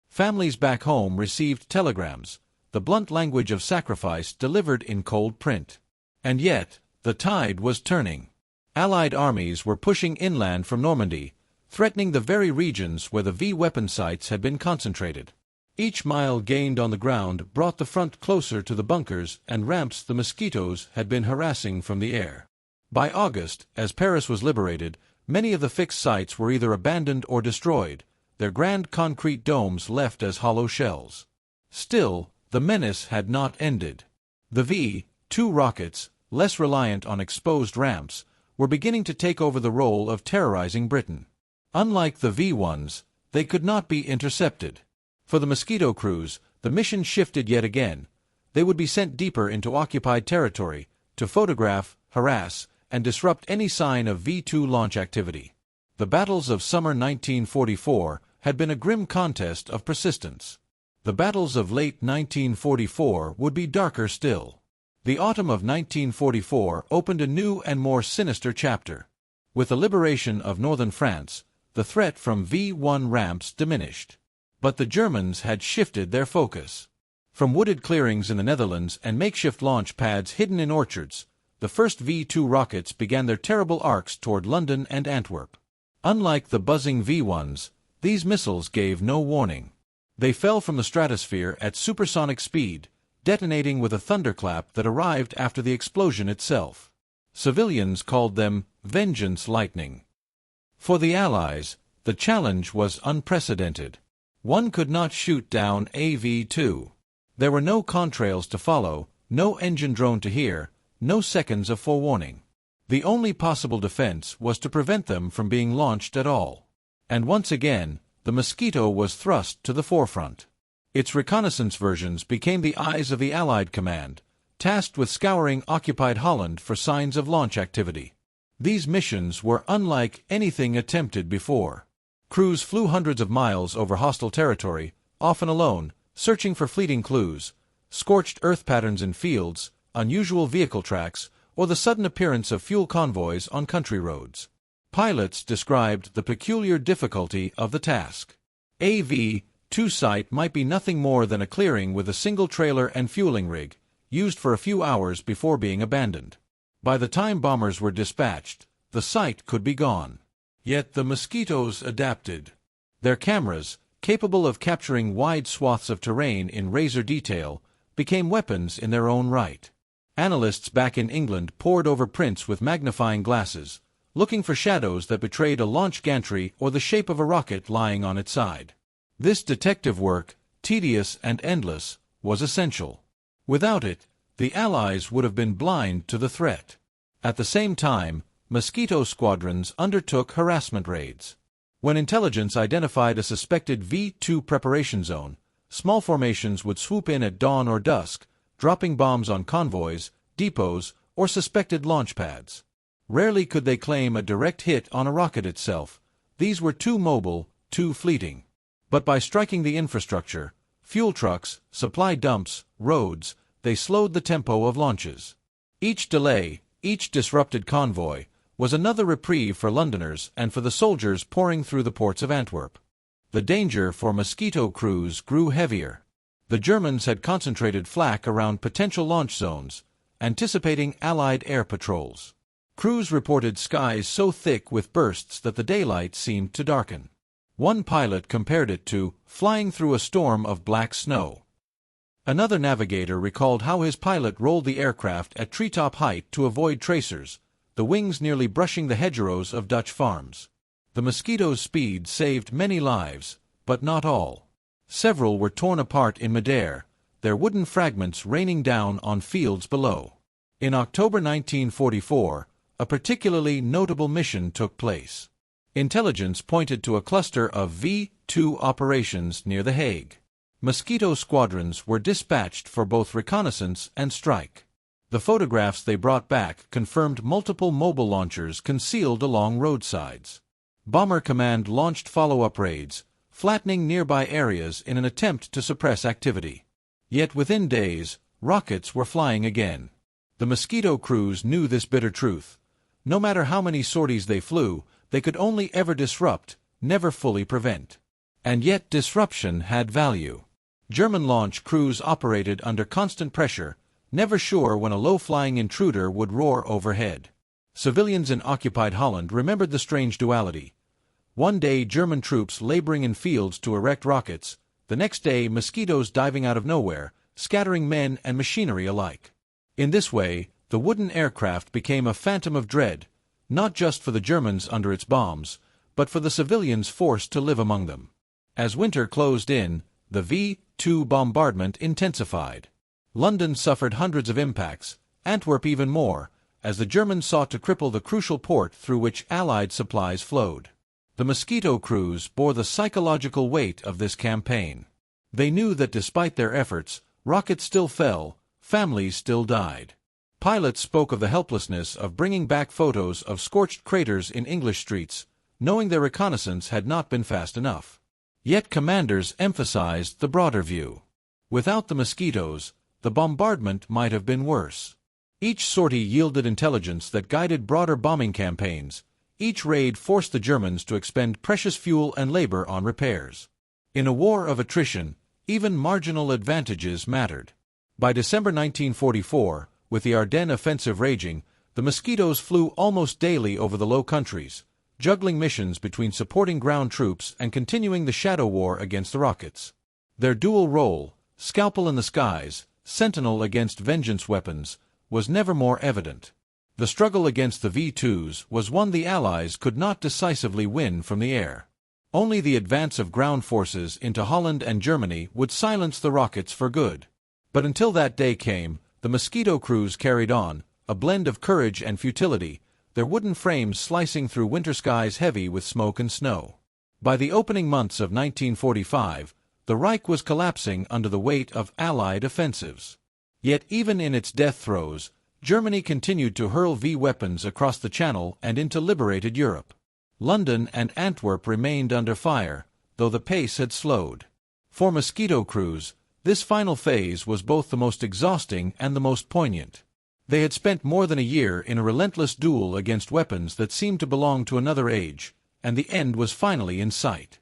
Families back home received telegrams, the blunt language of sacrifice delivered in cold print. And yet, the tide was turning. Allied armies were pushing inland from Normandy, threatening the very regions where the V-weapon sites had been concentrated. Each mile gained on the ground brought the front closer to the bunkers and ramps the Mosquitoes had been harassing from the air. By August, as Paris was liberated, many of the fixed sites were either abandoned or destroyed, their grand concrete domes left as hollow shells. Still, the menace had not ended. The V-2 rockets, less reliant on exposed ramps, were beginning to take over the role of terrorizing Britain. Unlike the V-1s, they could not be intercepted. For the Mosquito crews, the mission shifted yet again. They would be sent deeper into occupied territory, to photograph, harass, and disrupt any sign of V-2 launch activity. The battles of summer 1944 had been a grim contest of persistence. The battles of late 1944 would be darker still. The autumn of 1944 opened a new and more sinister chapter. With the liberation of northern France, the threat from V-1 ramps diminished. But the Germans had shifted their focus. From wooded clearings in the Netherlands and makeshift launch pads hidden in orchards, the first V-2 rockets began their terrible arcs toward London and Antwerp. Unlike the buzzing V-1s, these missiles gave no warning. They fell from the stratosphere at supersonic speed, detonating with a thunderclap that arrived after the explosion itself. Civilians called them vengeance lightning. For the Allies, the challenge was unprecedented. One could not shoot down a V-2. There were no contrails to follow, no engine drone to hear, no seconds of forewarning. The only possible defense was to prevent them from being launched at all. And once again, the Mosquito was thrust to the forefront. Its reconnaissance versions became the eyes of the Allied command, tasked with scouring occupied Holland for signs of launch activity. These missions were unlike anything attempted before. Crews flew hundreds of miles over hostile territory, often alone, searching for fleeting clues, scorched earth patterns in fields, unusual vehicle tracks, or the sudden appearance of fuel convoys on country roads. Pilots described the peculiar difficulty of the task. A V-2 site might be nothing more than a clearing with a single trailer and fueling rig, used for a few hours before being abandoned. By the time bombers were dispatched, the site could be gone. Yet the Mosquitoes adapted. Their cameras, capable of capturing wide swaths of terrain in razor detail, became weapons in their own right. Analysts back in England pored over prints with magnifying glasses, looking for shadows that betrayed a launch gantry or the shape of a rocket lying on its side. This detective work, tedious and endless, was essential. Without it, the Allies would have been blind to the threat. At the same time, Mosquito squadrons undertook harassment raids. When intelligence identified a suspected V-2 preparation zone, small formations would swoop in at dawn or dusk, dropping bombs on convoys, depots, or suspected launch pads. Rarely could they claim a direct hit on a rocket itself. These were too mobile, too fleeting. But by striking the infrastructure, fuel trucks, supply dumps, roads, they slowed the tempo of launches. Each delay, each disrupted convoy, was another reprieve for Londoners and for the soldiers pouring through the ports of Antwerp. The danger for Mosquito crews grew heavier. The Germans had concentrated flak around potential launch zones, anticipating Allied air patrols. Crews reported skies so thick with bursts that the daylight seemed to darken. One pilot compared it to flying through a storm of black snow. Another navigator recalled how his pilot rolled the aircraft at treetop height to avoid tracers, the wings nearly brushing the hedgerows of Dutch farms. The Mosquito's speed saved many lives, but not all. Several were torn apart in midair, their wooden fragments raining down on fields below. In October 1944, a particularly notable mission took place. Intelligence pointed to a cluster of V-2 operations near The Hague. Mosquito squadrons were dispatched for both reconnaissance and strike. The photographs they brought back confirmed multiple mobile launchers concealed along roadsides. Bomber Command launched follow-up raids, flattening nearby areas in an attempt to suppress activity. Yet within days, rockets were flying again. The Mosquito crews knew this bitter truth. No matter how many sorties they flew, they could only ever disrupt, never fully prevent. And yet disruption had value. German launch crews operated under constant pressure, never sure when a low-flying intruder would roar overhead. Civilians in occupied Holland remembered the strange duality. One day German troops laboring in fields to erect rockets, the next day mosquitoes diving out of nowhere, scattering men and machinery alike. In this way, the wooden aircraft became a phantom of dread, not just for the Germans under its bombs, but for the civilians forced to live among them. As winter closed in, the V-2 bombardment intensified. London suffered hundreds of impacts, Antwerp even more, as the Germans sought to cripple the crucial port through which Allied supplies flowed. The Mosquito crews bore the psychological weight of this campaign. They knew that despite their efforts, rockets still fell, families still died. Pilots spoke of the helplessness of bringing back photos of scorched craters in English streets, knowing their reconnaissance had not been fast enough. Yet commanders emphasized the broader view. Without the Mosquitoes, the bombardment might have been worse. Each sortie yielded intelligence that guided broader bombing campaigns. Each raid forced the Germans to expend precious fuel and labor on repairs. In a war of attrition, even marginal advantages mattered. By December 1944, with the Ardennes offensive raging, the Mosquitoes flew almost daily over the Low Countries, juggling missions between supporting ground troops and continuing the shadow war against the rockets. Their dual role, scalpel in the skies, sentinel against vengeance weapons, was never more evident. The struggle against the V-2s was one the Allies could not decisively win from the air. Only the advance of ground forces into Holland and Germany would silence the rockets for good. But until that day came, the Mosquito crews carried on, a blend of courage and futility, their wooden frames slicing through winter skies heavy with smoke and snow. By the opening months of 1945, the Reich was collapsing under the weight of Allied offensives. Yet even in its death throes, Germany continued to hurl V-weapons across the Channel and into liberated Europe. London and Antwerp remained under fire, though the pace had slowed. For Mosquito crews, this final phase was both the most exhausting and the most poignant. They had spent more than a year in a relentless duel against weapons that seemed to belong to another age, and the end was finally in sight.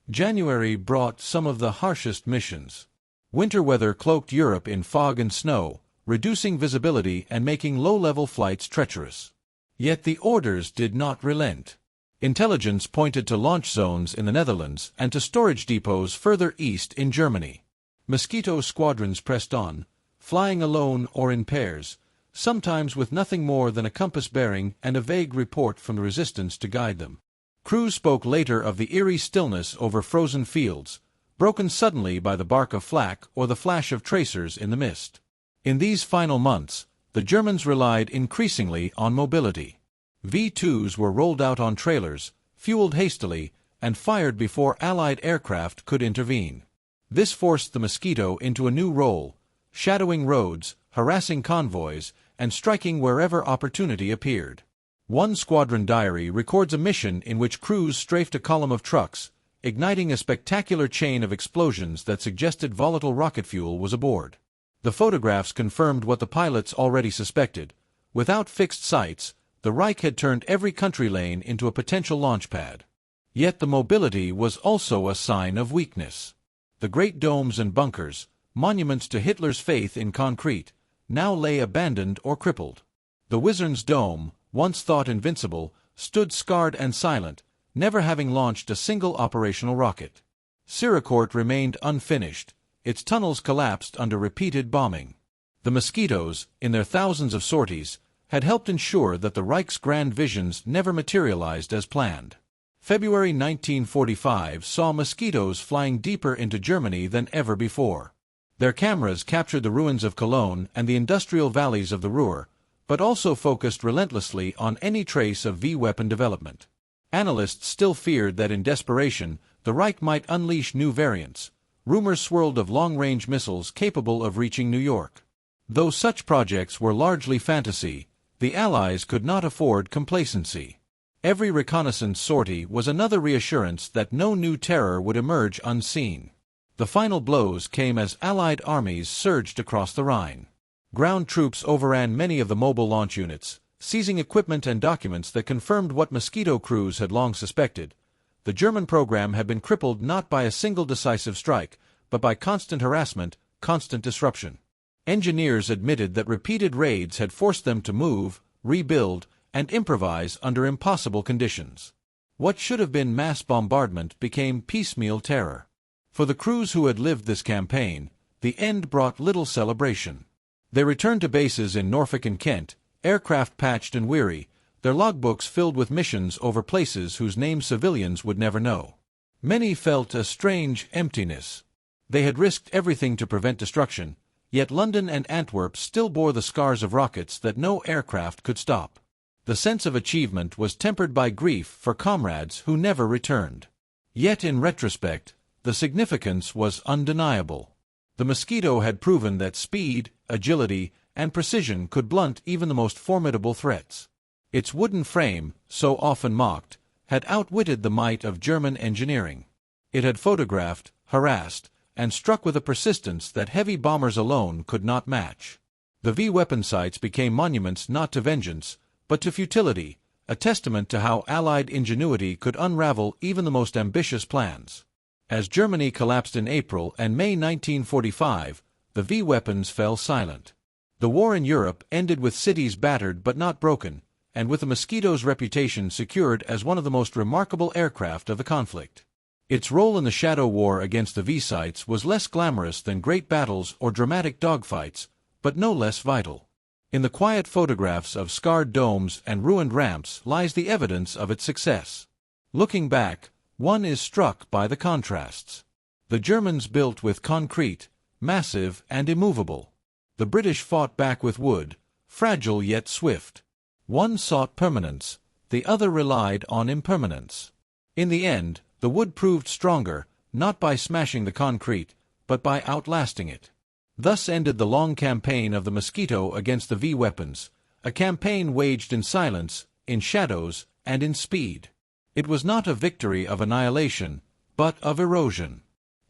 January brought some of the harshest missions. Winter weather cloaked Europe in fog and snow, reducing visibility and making low-level flights treacherous. Yet the orders did not relent. Intelligence pointed to launch zones in the Netherlands and to storage depots further east in Germany. Mosquito squadrons pressed on, flying alone or in pairs, sometimes with nothing more than a compass bearing and a vague report from the resistance to guide them. Crews spoke later of the eerie stillness over frozen fields, broken suddenly by the bark of flak or the flash of tracers in the mist. In these final months, the Germans relied increasingly on mobility. V-2s were rolled out on trailers, fueled hastily, and fired before Allied aircraft could intervene. This forced the Mosquito into a new role, shadowing roads, harassing convoys, and striking wherever opportunity appeared. One squadron diary records a mission in which crews strafed a column of trucks, igniting a spectacular chain of explosions that suggested volatile rocket fuel was aboard. The photographs confirmed what the pilots already suspected. Without fixed sights, the Reich had turned every country lane into a potential launch pad. Yet the mobility was also a sign of weakness. The great domes and bunkers, monuments to Hitler's faith in concrete, now lay abandoned or crippled. The Wizard's Dome, once thought invincible, stood scarred and silent, never having launched a single operational rocket. Siricourt remained unfinished, its tunnels collapsed under repeated bombing. The Mosquitoes, in their thousands of sorties, had helped ensure that the Reich's grand visions never materialized as planned. February 1945 saw Mosquitoes flying deeper into Germany than ever before. Their cameras captured the ruins of Cologne and the industrial valleys of the Ruhr, but also focused relentlessly on any trace of V-weapon development. Analysts still feared that in desperation, the Reich might unleash new variants. Rumors swirled of long-range missiles capable of reaching New York. Though such projects were largely fantasy, the Allies could not afford complacency. Every reconnaissance sortie was another reassurance that no new terror would emerge unseen. The final blows came as Allied armies surged across the Rhine. Ground troops overran many of the mobile launch units, seizing equipment and documents that confirmed what Mosquito crews had long suspected. The German program had been crippled not by a single decisive strike, but by constant harassment, constant disruption. Engineers admitted that repeated raids had forced them to move, rebuild, and improvise under impossible conditions. What should have been mass bombardment became piecemeal terror. For the crews who had lived this campaign, the end brought little celebration. They returned to bases in Norfolk and Kent, aircraft patched and weary, their logbooks filled with missions over places whose names civilians would never know. Many felt a strange emptiness. They had risked everything to prevent destruction, yet London and Antwerp still bore the scars of rockets that no aircraft could stop. The sense of achievement was tempered by grief for comrades who never returned. Yet in retrospect, the significance was undeniable. The Mosquito had proven that speed, agility, and precision could blunt even the most formidable threats. Its wooden frame, so often mocked, had outwitted the might of German engineering. It had photographed, harassed, and struck with a persistence that heavy bombers alone could not match. The V-weapon sites became monuments not to vengeance, but to futility, a testament to how Allied ingenuity could unravel even the most ambitious plans. As Germany collapsed in April and May 1945, the V-weapons fell silent. The war in Europe ended with cities battered but not broken, and with the Mosquito's reputation secured as one of the most remarkable aircraft of the conflict. Its role in the shadow war against the V-sites was less glamorous than great battles or dramatic dogfights, but no less vital. In the quiet photographs of scarred domes and ruined ramps lies the evidence of its success. Looking back, one is struck by the contrasts. The Germans built with concrete, massive and immovable. The British fought back with wood, fragile yet swift. One sought permanence, the other relied on impermanence. In the end, the wood proved stronger, not by smashing the concrete, but by outlasting it. Thus ended the long campaign of the Mosquito against the V-weapons, a campaign waged in silence, in shadows, and in speed. It was not a victory of annihilation, but of erosion.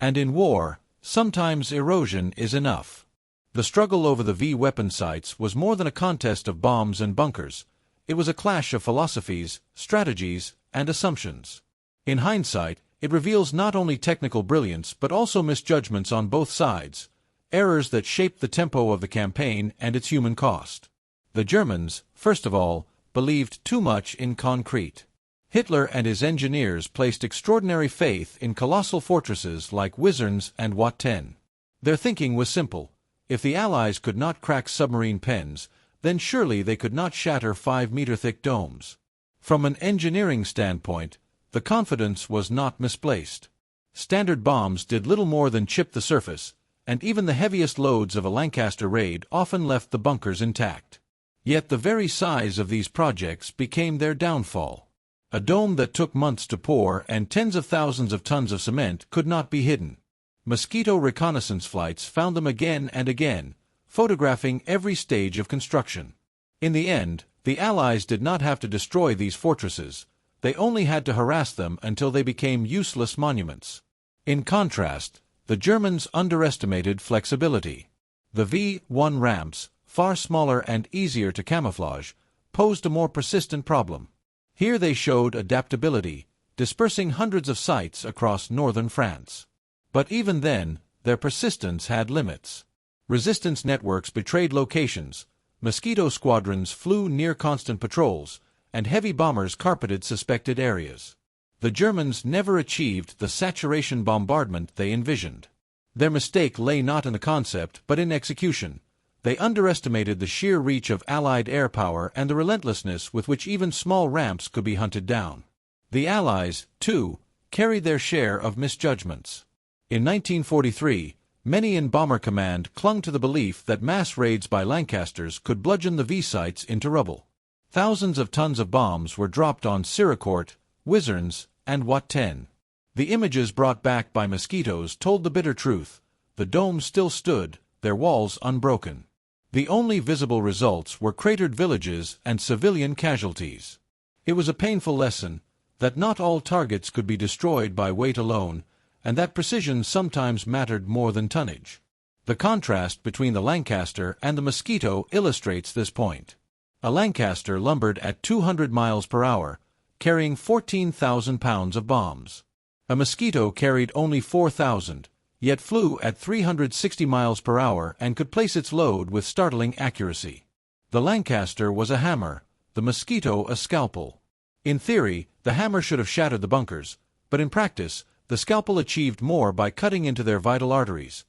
And in war, sometimes erosion is enough. The struggle over the V-weapon sites was more than a contest of bombs and bunkers. It was a clash of philosophies, strategies, and assumptions. In hindsight, it reveals not only technical brilliance but also misjudgments on both sides, errors that shaped the tempo of the campaign and its human cost. The Germans, first of all, believed too much in concrete. Hitler and his engineers placed extraordinary faith in colossal fortresses like Wizards and Wat 10. Their thinking was simple. If the Allies could not crack submarine pens, then surely they could not shatter 5-meter-thick domes. From an engineering standpoint, the confidence was not misplaced. Standard bombs did little more than chip the surface, and even the heaviest loads of a Lancaster raid often left the bunkers intact. Yet the very size of these projects became their downfall. A dome that took months to pour and tens of thousands of tons of cement could not be hidden. Mosquito reconnaissance flights found them again and again, photographing every stage of construction. In the end, the Allies did not have to destroy these fortresses. They only had to harass them until they became useless monuments. In contrast, the Germans underestimated flexibility. The V-1 ramps, far smaller and easier to camouflage, posed a more persistent problem. Here they showed adaptability, dispersing hundreds of sites across northern France. But even then, their persistence had limits. Resistance networks betrayed locations, Mosquito squadrons flew near constant patrols, and heavy bombers carpeted suspected areas. The Germans never achieved the saturation bombardment they envisioned. Their mistake lay not in the concept but in execution. They underestimated the sheer reach of Allied air power and the relentlessness with which even small ramps could be hunted down. The Allies, too, carried their share of misjudgments. In 1943, many in Bomber Command clung to the belief that mass raids by Lancasters could bludgeon the V-sites into rubble. Thousands of tons of bombs were dropped on Siricourt, Wizards, and Wat 10. The images brought back by Mosquitoes told the bitter truth. The domes still stood, their walls unbroken. The only visible results were cratered villages and civilian casualties. It was a painful lesson that not all targets could be destroyed by weight alone, and that precision sometimes mattered more than tonnage. The contrast between the Lancaster and the Mosquito illustrates this point. A Lancaster lumbered at 200 miles per hour, carrying 14,000 pounds of bombs. A Mosquito carried only 4,000, yet flew at 360 miles per hour and could place its load with startling accuracy. The Lancaster was a hammer, the Mosquito a scalpel. In theory, the hammer should have shattered the bunkers, but in practice, the scalpel achieved more by cutting into their vital arteries,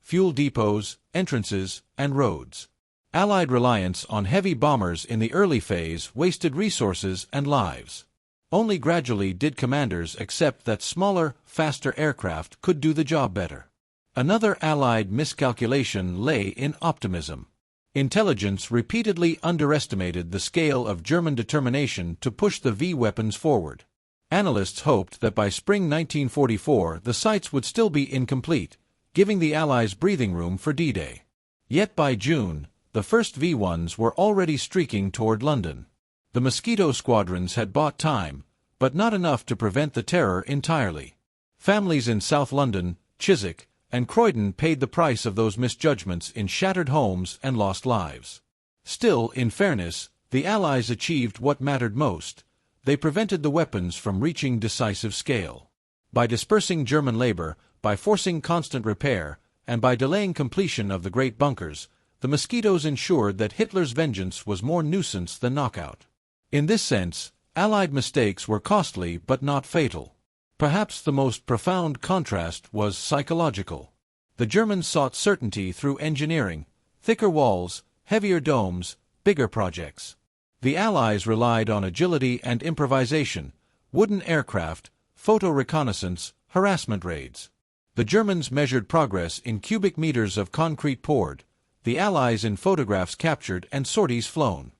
fuel depots, entrances, and roads. Allied reliance on heavy bombers in the early phase wasted resources and lives. Only gradually did commanders accept that smaller, faster aircraft could do the job better. Another Allied miscalculation lay in optimism. Intelligence repeatedly underestimated the scale of German determination to push the V weapons forward. Analysts hoped that by spring 1944 the sites would still be incomplete, giving the Allies breathing room for D-Day. Yet by June, the first V-1s were already streaking toward London. The Mosquito squadrons had bought time, but not enough to prevent the terror entirely. Families in South London, Chiswick, and Croydon paid the price of those misjudgments in shattered homes and lost lives. Still, in fairness, the Allies achieved what mattered most. They prevented the weapons from reaching decisive scale. By dispersing German labor, by forcing constant repair, and by delaying completion of the great bunkers, the Mosquitoes ensured that Hitler's vengeance was more nuisance than knockout. In this sense, Allied mistakes were costly but not fatal. Perhaps the most profound contrast was psychological. The Germans sought certainty through engineering, thicker walls, heavier domes, bigger projects. The Allies relied on agility and improvisation, wooden aircraft, photo reconnaissance, harassment raids. The Germans measured progress in cubic meters of concrete poured, the Allies in photographs captured and sorties flown.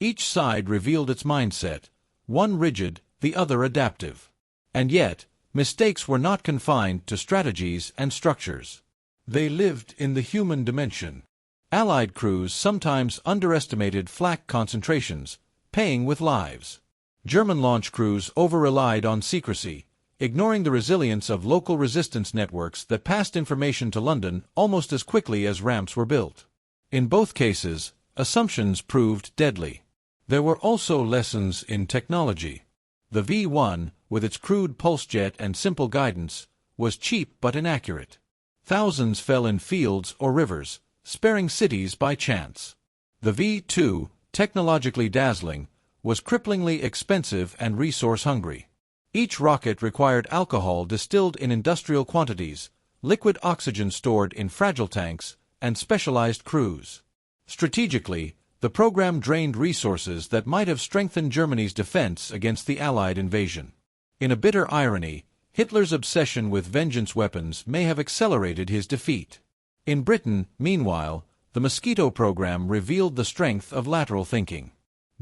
Each side revealed its mindset, one rigid, the other adaptive. And yet, mistakes were not confined to strategies and structures. They lived in the human dimension. Allied crews sometimes underestimated flak concentrations, paying with lives. German launch crews over-relied on secrecy, ignoring the resilience of local resistance networks that passed information to London almost as quickly as ramps were built. In both cases, assumptions proved deadly. There were also lessons in technology. The V-1, with its crude pulse jet and simple guidance, was cheap but inaccurate. Thousands fell in fields or rivers, sparing cities by chance. The V-2, technologically dazzling, was cripplingly expensive and resource-hungry. Each rocket required alcohol distilled in industrial quantities, liquid oxygen stored in fragile tanks, and specialized crews. Strategically, the program drained resources that might have strengthened Germany's defense against the Allied invasion. In a bitter irony, Hitler's obsession with vengeance weapons may have accelerated his defeat. In Britain, meanwhile, the Mosquito program revealed the strength of lateral thinking.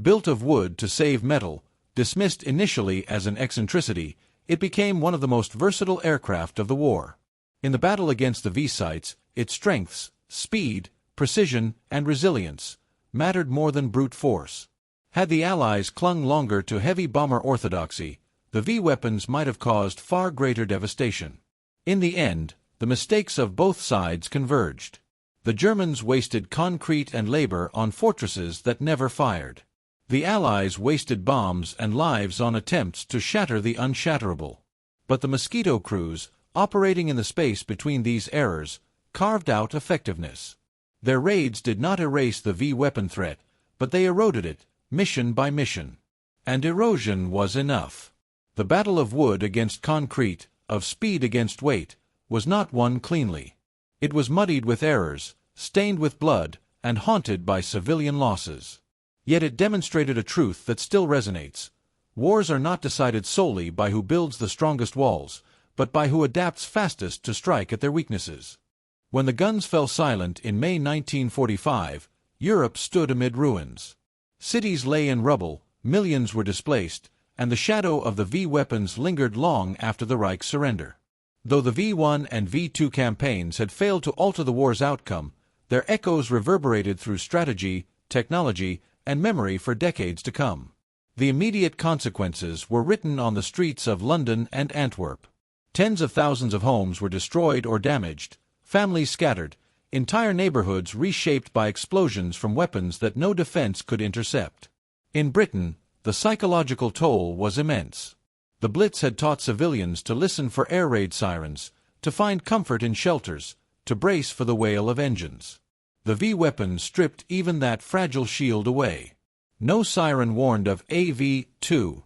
Built of wood to save metal, dismissed initially as an eccentricity, it became one of the most versatile aircraft of the war. In the battle against the V-sites, its strengths, speed, precision, and resilience mattered more than brute force. Had the Allies clung longer to heavy bomber orthodoxy, the V-weapons might have caused far greater devastation. In the end, the mistakes of both sides converged. The Germans wasted concrete and labor on fortresses that never fired. The Allies wasted bombs and lives on attempts to shatter the unshatterable. But the Mosquito crews, operating in the space between these errors, carved out effectiveness. Their raids did not erase the V-weapon threat, but they eroded it, mission by mission. And erosion was enough. The battle of wood against concrete, of speed against weight, was not won cleanly. It was muddied with errors, stained with blood, and haunted by civilian losses. Yet it demonstrated a truth that still resonates. Wars are not decided solely by who builds the strongest walls, but by who adapts fastest to strike at their weaknesses. When the guns fell silent in May 1945, Europe stood amid ruins. Cities lay in rubble, millions were displaced, and the shadow of the V weapons lingered long after the Reich's surrender. Though the V1 and V2 campaigns had failed to alter the war's outcome, their echoes reverberated through strategy, technology, and memory for decades to come. The immediate consequences were written on the streets of London and Antwerp. Tens of thousands of homes were destroyed or damaged, families scattered, entire neighborhoods reshaped by explosions from weapons that no defense could intercept. In Britain, the psychological toll was immense. The Blitz had taught civilians to listen for air raid sirens, to find comfort in shelters, to brace for the wail of engines. The V weapons stripped even that fragile shield away. No siren warned of AV-2.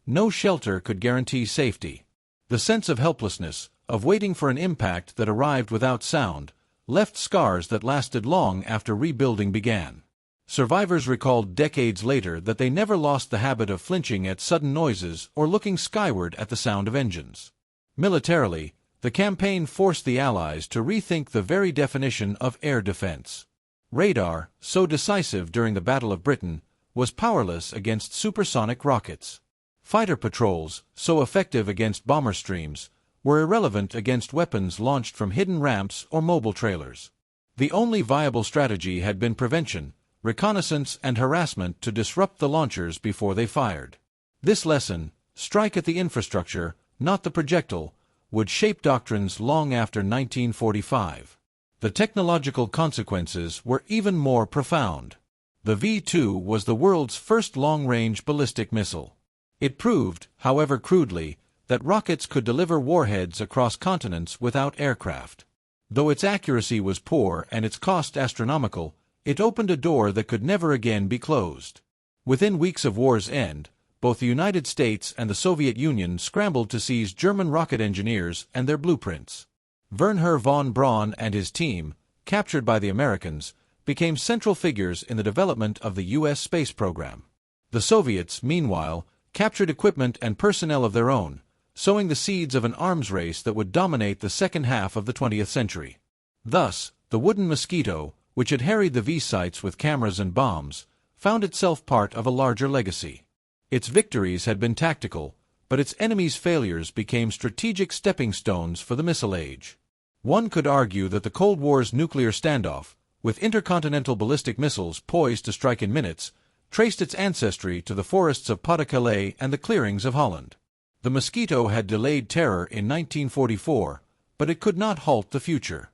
No shelter could guarantee safety. The sense of helplessness, of waiting for an impact that arrived without sound, left scars that lasted long after rebuilding began. Survivors recalled decades later that they never lost the habit of flinching at sudden noises or looking skyward at the sound of engines. Militarily, the campaign forced the Allies to rethink the very definition of air defense. Radar, so decisive during the Battle of Britain, was powerless against supersonic rockets. Fighter patrols, so effective against bomber streams, were irrelevant against weapons launched from hidden ramps or mobile trailers. The only viable strategy had been prevention, reconnaissance, and harassment to disrupt the launchers before they fired. This lesson, strike at the infrastructure, not the projectile, would shape doctrines long after 1945. The technological consequences were even more profound. The V-2 was the world's first long-range ballistic missile. It proved, however crudely, that rockets could deliver warheads across continents without aircraft. Though its accuracy was poor and its cost astronomical, it opened a door that could never again be closed. Within weeks of war's end, both the United States and the Soviet Union scrambled to seize German rocket engineers and their blueprints. Wernher von Braun and his team, captured by the Americans, became central figures in the development of the U.S. space program. The Soviets, meanwhile, captured equipment and personnel of their own, sowing the seeds of an arms race that would dominate the second half of the 20th century. Thus, the wooden Mosquito, which had harried the V-sites with cameras and bombs, found itself part of a larger legacy. Its victories had been tactical, but its enemies' failures became strategic stepping stones for the missile age. One could argue that the Cold War's nuclear standoff, with intercontinental ballistic missiles poised to strike in minutes, traced its ancestry to the forests of Pas-de-Calais and the clearings of Holland. The Mosquito had delayed terror in 1944, but it could not halt the future.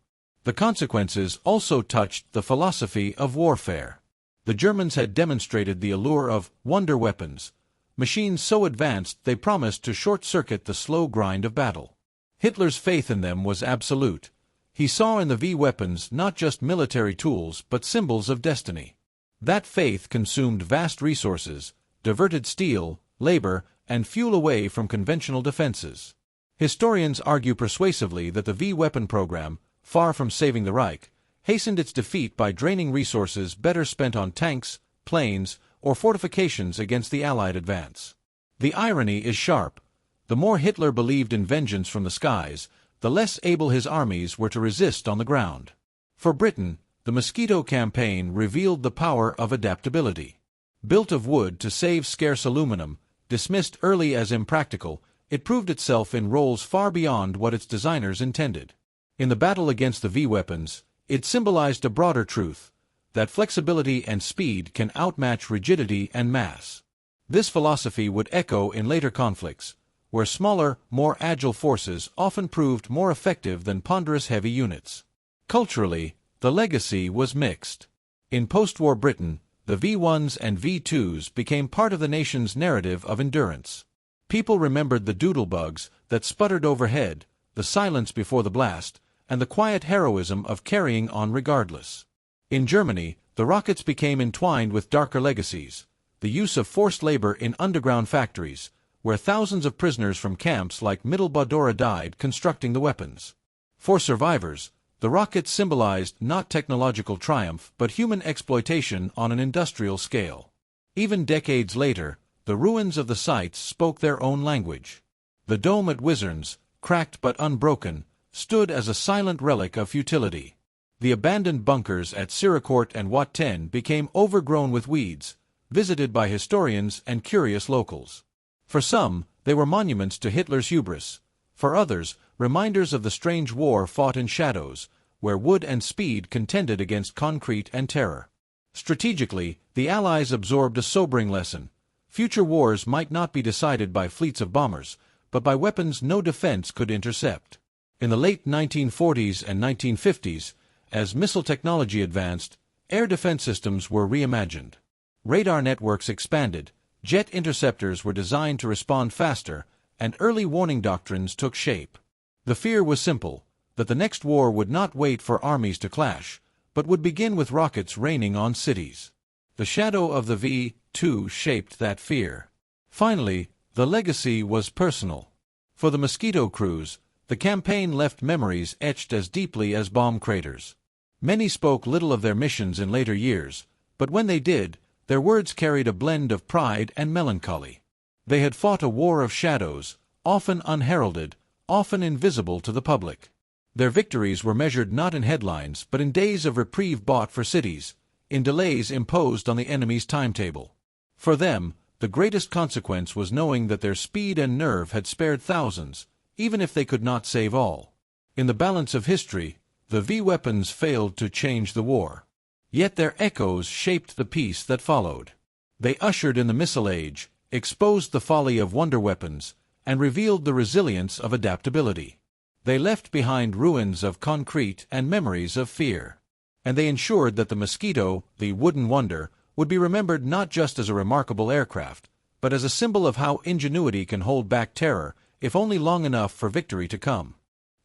The consequences also touched the philosophy of warfare. The Germans had demonstrated the allure of wonder weapons, machines so advanced they promised to short-circuit the slow grind of battle. Hitler's faith in them was absolute. He saw in the V weapons not just military tools but symbols of destiny. That faith consumed vast resources, diverted steel, labor, and fuel away from conventional defenses. Historians argue persuasively that the V weapon program, far from saving the Reich, hastened its defeat by draining resources better spent on tanks, planes, or fortifications against the Allied advance. The irony is sharp. The more Hitler believed in vengeance from the skies, the less able his armies were to resist on the ground. For Britain, the Mosquito campaign revealed the power of adaptability. Built of wood to save scarce aluminum, dismissed early as impractical, it proved itself in roles far beyond what its designers intended. In the battle against the V weapons, it symbolized a broader truth, that flexibility and speed can outmatch rigidity and mass. This philosophy would echo in later conflicts, where smaller, more agile forces often proved more effective than ponderous heavy units. Culturally, the legacy was mixed. In post-war Britain, the V1s and V2s became part of the nation's narrative of endurance. People remembered the doodlebugs that sputtered overhead, the silence before the blast, and the quiet heroism of carrying on regardless. In Germany, the rockets became entwined with darker legacies, the use of forced labor in underground factories, where thousands of prisoners from camps like Middle Badora died constructing the weapons. For survivors, the rockets symbolized not technological triumph but human exploitation on an industrial scale. Even decades later, the ruins of the sites spoke their own language. The dome at Wizards, cracked but unbroken, stood as a silent relic of futility. The abandoned bunkers at Siracourt and Wat 10 became overgrown with weeds, visited by historians and curious locals. For some, they were monuments to Hitler's hubris. For others, reminders of the strange war fought in shadows, where wood and speed contended against concrete and terror. Strategically, the Allies absorbed a sobering lesson. Future wars might not be decided by fleets of bombers, but by weapons no defense could intercept. In the late 1940s and 1950s, as missile technology advanced, air defense systems were reimagined. Radar networks expanded, jet interceptors were designed to respond faster, and early warning doctrines took shape. The fear was simple, that the next war would not wait for armies to clash, but would begin with rockets raining on cities. The shadow of the V-2 shaped that fear. Finally, the legacy was personal. For the Mosquito crews, the campaign left memories etched as deeply as bomb craters. Many spoke little of their missions in later years, but when they did, their words carried a blend of pride and melancholy. They had fought a war of shadows, often unheralded, often invisible to the public. Their victories were measured not in headlines but in days of reprieve bought for cities, in delays imposed on the enemy's timetable. For them, the greatest consequence was knowing that their speed and nerve had spared thousands, even if they could not save all. In the balance of history, the V weapons failed to change the war. Yet their echoes shaped the peace that followed. They ushered in the missile age, exposed the folly of wonder weapons, and revealed the resilience of adaptability. They left behind ruins of concrete and memories of fear. And they ensured that the Mosquito, the wooden wonder, would be remembered not just as a remarkable aircraft, but as a symbol of how ingenuity can hold back terror, if only long enough for victory to come.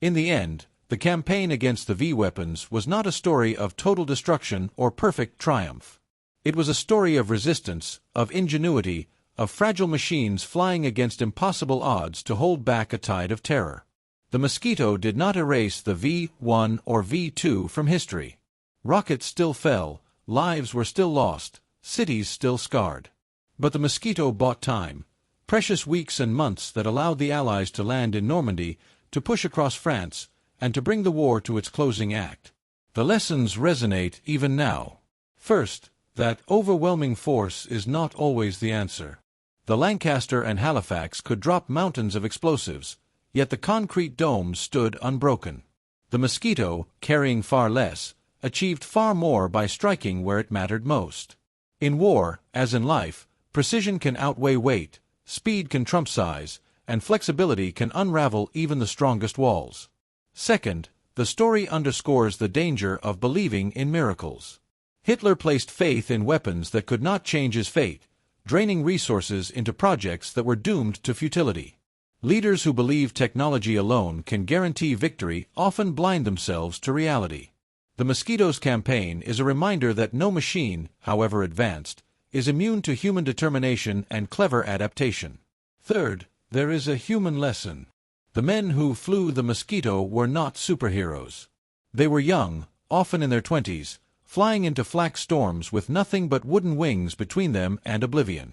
In the end, the campaign against the V weapons was not a story of total destruction or perfect triumph. It was a story of resistance, of ingenuity, of fragile machines flying against impossible odds to hold back a tide of terror. The Mosquito did not erase the V-1 or V-2 from history. Rockets still fell, lives were still lost, cities still scarred. But the Mosquito bought time, precious weeks and months that allowed the Allies to land in Normandy, to push across France, and to bring the war to its closing act. The lessons resonate even now. First, that overwhelming force is not always the answer. The Lancaster and Halifax could drop mountains of explosives, yet the concrete domes stood unbroken. The Mosquito, carrying far less, achieved far more by striking where it mattered most. In war, as in life, precision can outweigh weight, speed can trump size, and flexibility can unravel even the strongest walls. Second, the story underscores the danger of believing in miracles. Hitler placed faith in weapons that could not change his fate, draining resources into projects that were doomed to futility. Leaders who believe technology alone can guarantee victory often blind themselves to reality. The Mosquito's campaign is a reminder that no machine, however advanced, is immune to human determination and clever adaptation. Third, there is a human lesson. The men who flew the Mosquito were not superheroes. They were young, often in their 20s, flying into flak storms with nothing but wooden wings between them and oblivion.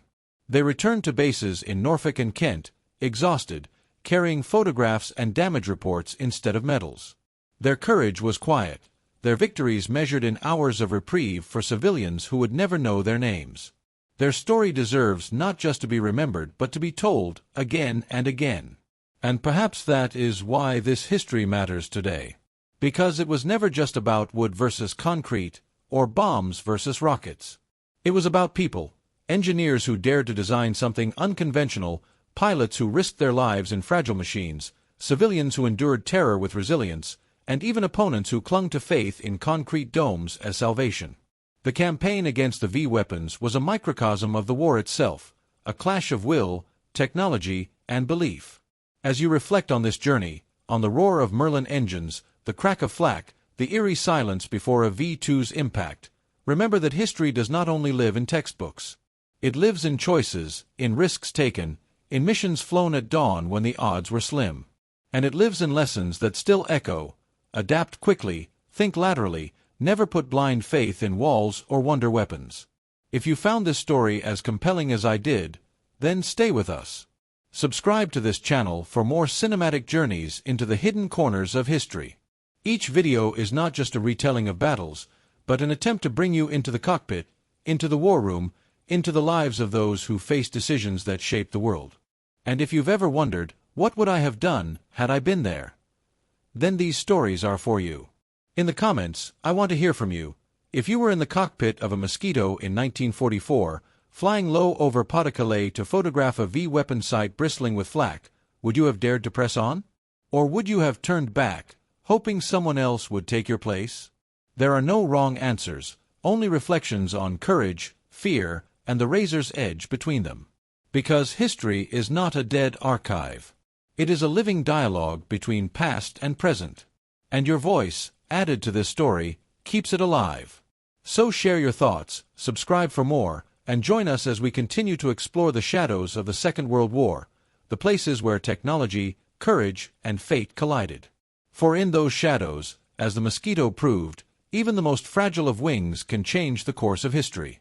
They returned to bases in Norfolk and Kent, exhausted, carrying photographs and damage reports instead of medals. Their courage was quiet, their victories measured in hours of reprieve for civilians who would never know their names. Their story deserves not just to be remembered but to be told again and again. And perhaps that is why this history matters today. Because it was never just about wood versus concrete, or bombs versus rockets. It was about people, engineers who dared to design something unconventional, pilots who risked their lives in fragile machines, civilians who endured terror with resilience, and even opponents who clung to faith in concrete domes as salvation. The campaign against the V weapons was a microcosm of the war itself, a clash of will, technology, and belief. As you reflect on this journey, on the roar of Merlin engines, the crack of flak, the eerie silence before a V-2's impact, remember that history does not only live in textbooks. It lives in choices, in risks taken, in missions flown at dawn when the odds were slim. And it lives in lessons that still echo: adapt quickly, think laterally, never put blind faith in walls or wonder weapons. If you found this story as compelling as I did, then stay with us. Subscribe to this channel for more cinematic journeys into the hidden corners of history. Each video is not just a retelling of battles, but an attempt to bring you into the cockpit, into the war room, into the lives of those who face decisions that shape the world. And if you've ever wondered, what would I have done had I been there? Then these stories are for you. In the comments, I want to hear from you. If you were in the cockpit of a Mosquito in 1944, flying low over Pas-de-Calais to photograph a V-weapon sight bristling with flak, would you have dared to press on? Or would you have turned back, hoping someone else would take your place? There are no wrong answers, only reflections on courage, fear, and the razor's edge between them. Because history is not a dead archive. It is a living dialogue between past and present. And your voice, added to this story, keeps it alive. So share your thoughts, subscribe for more, and join us as we continue to explore the shadows of the Second World War, the places where technology, courage, and fate collided. For in those shadows, as the Mosquito proved, even the most fragile of wings can change the course of history.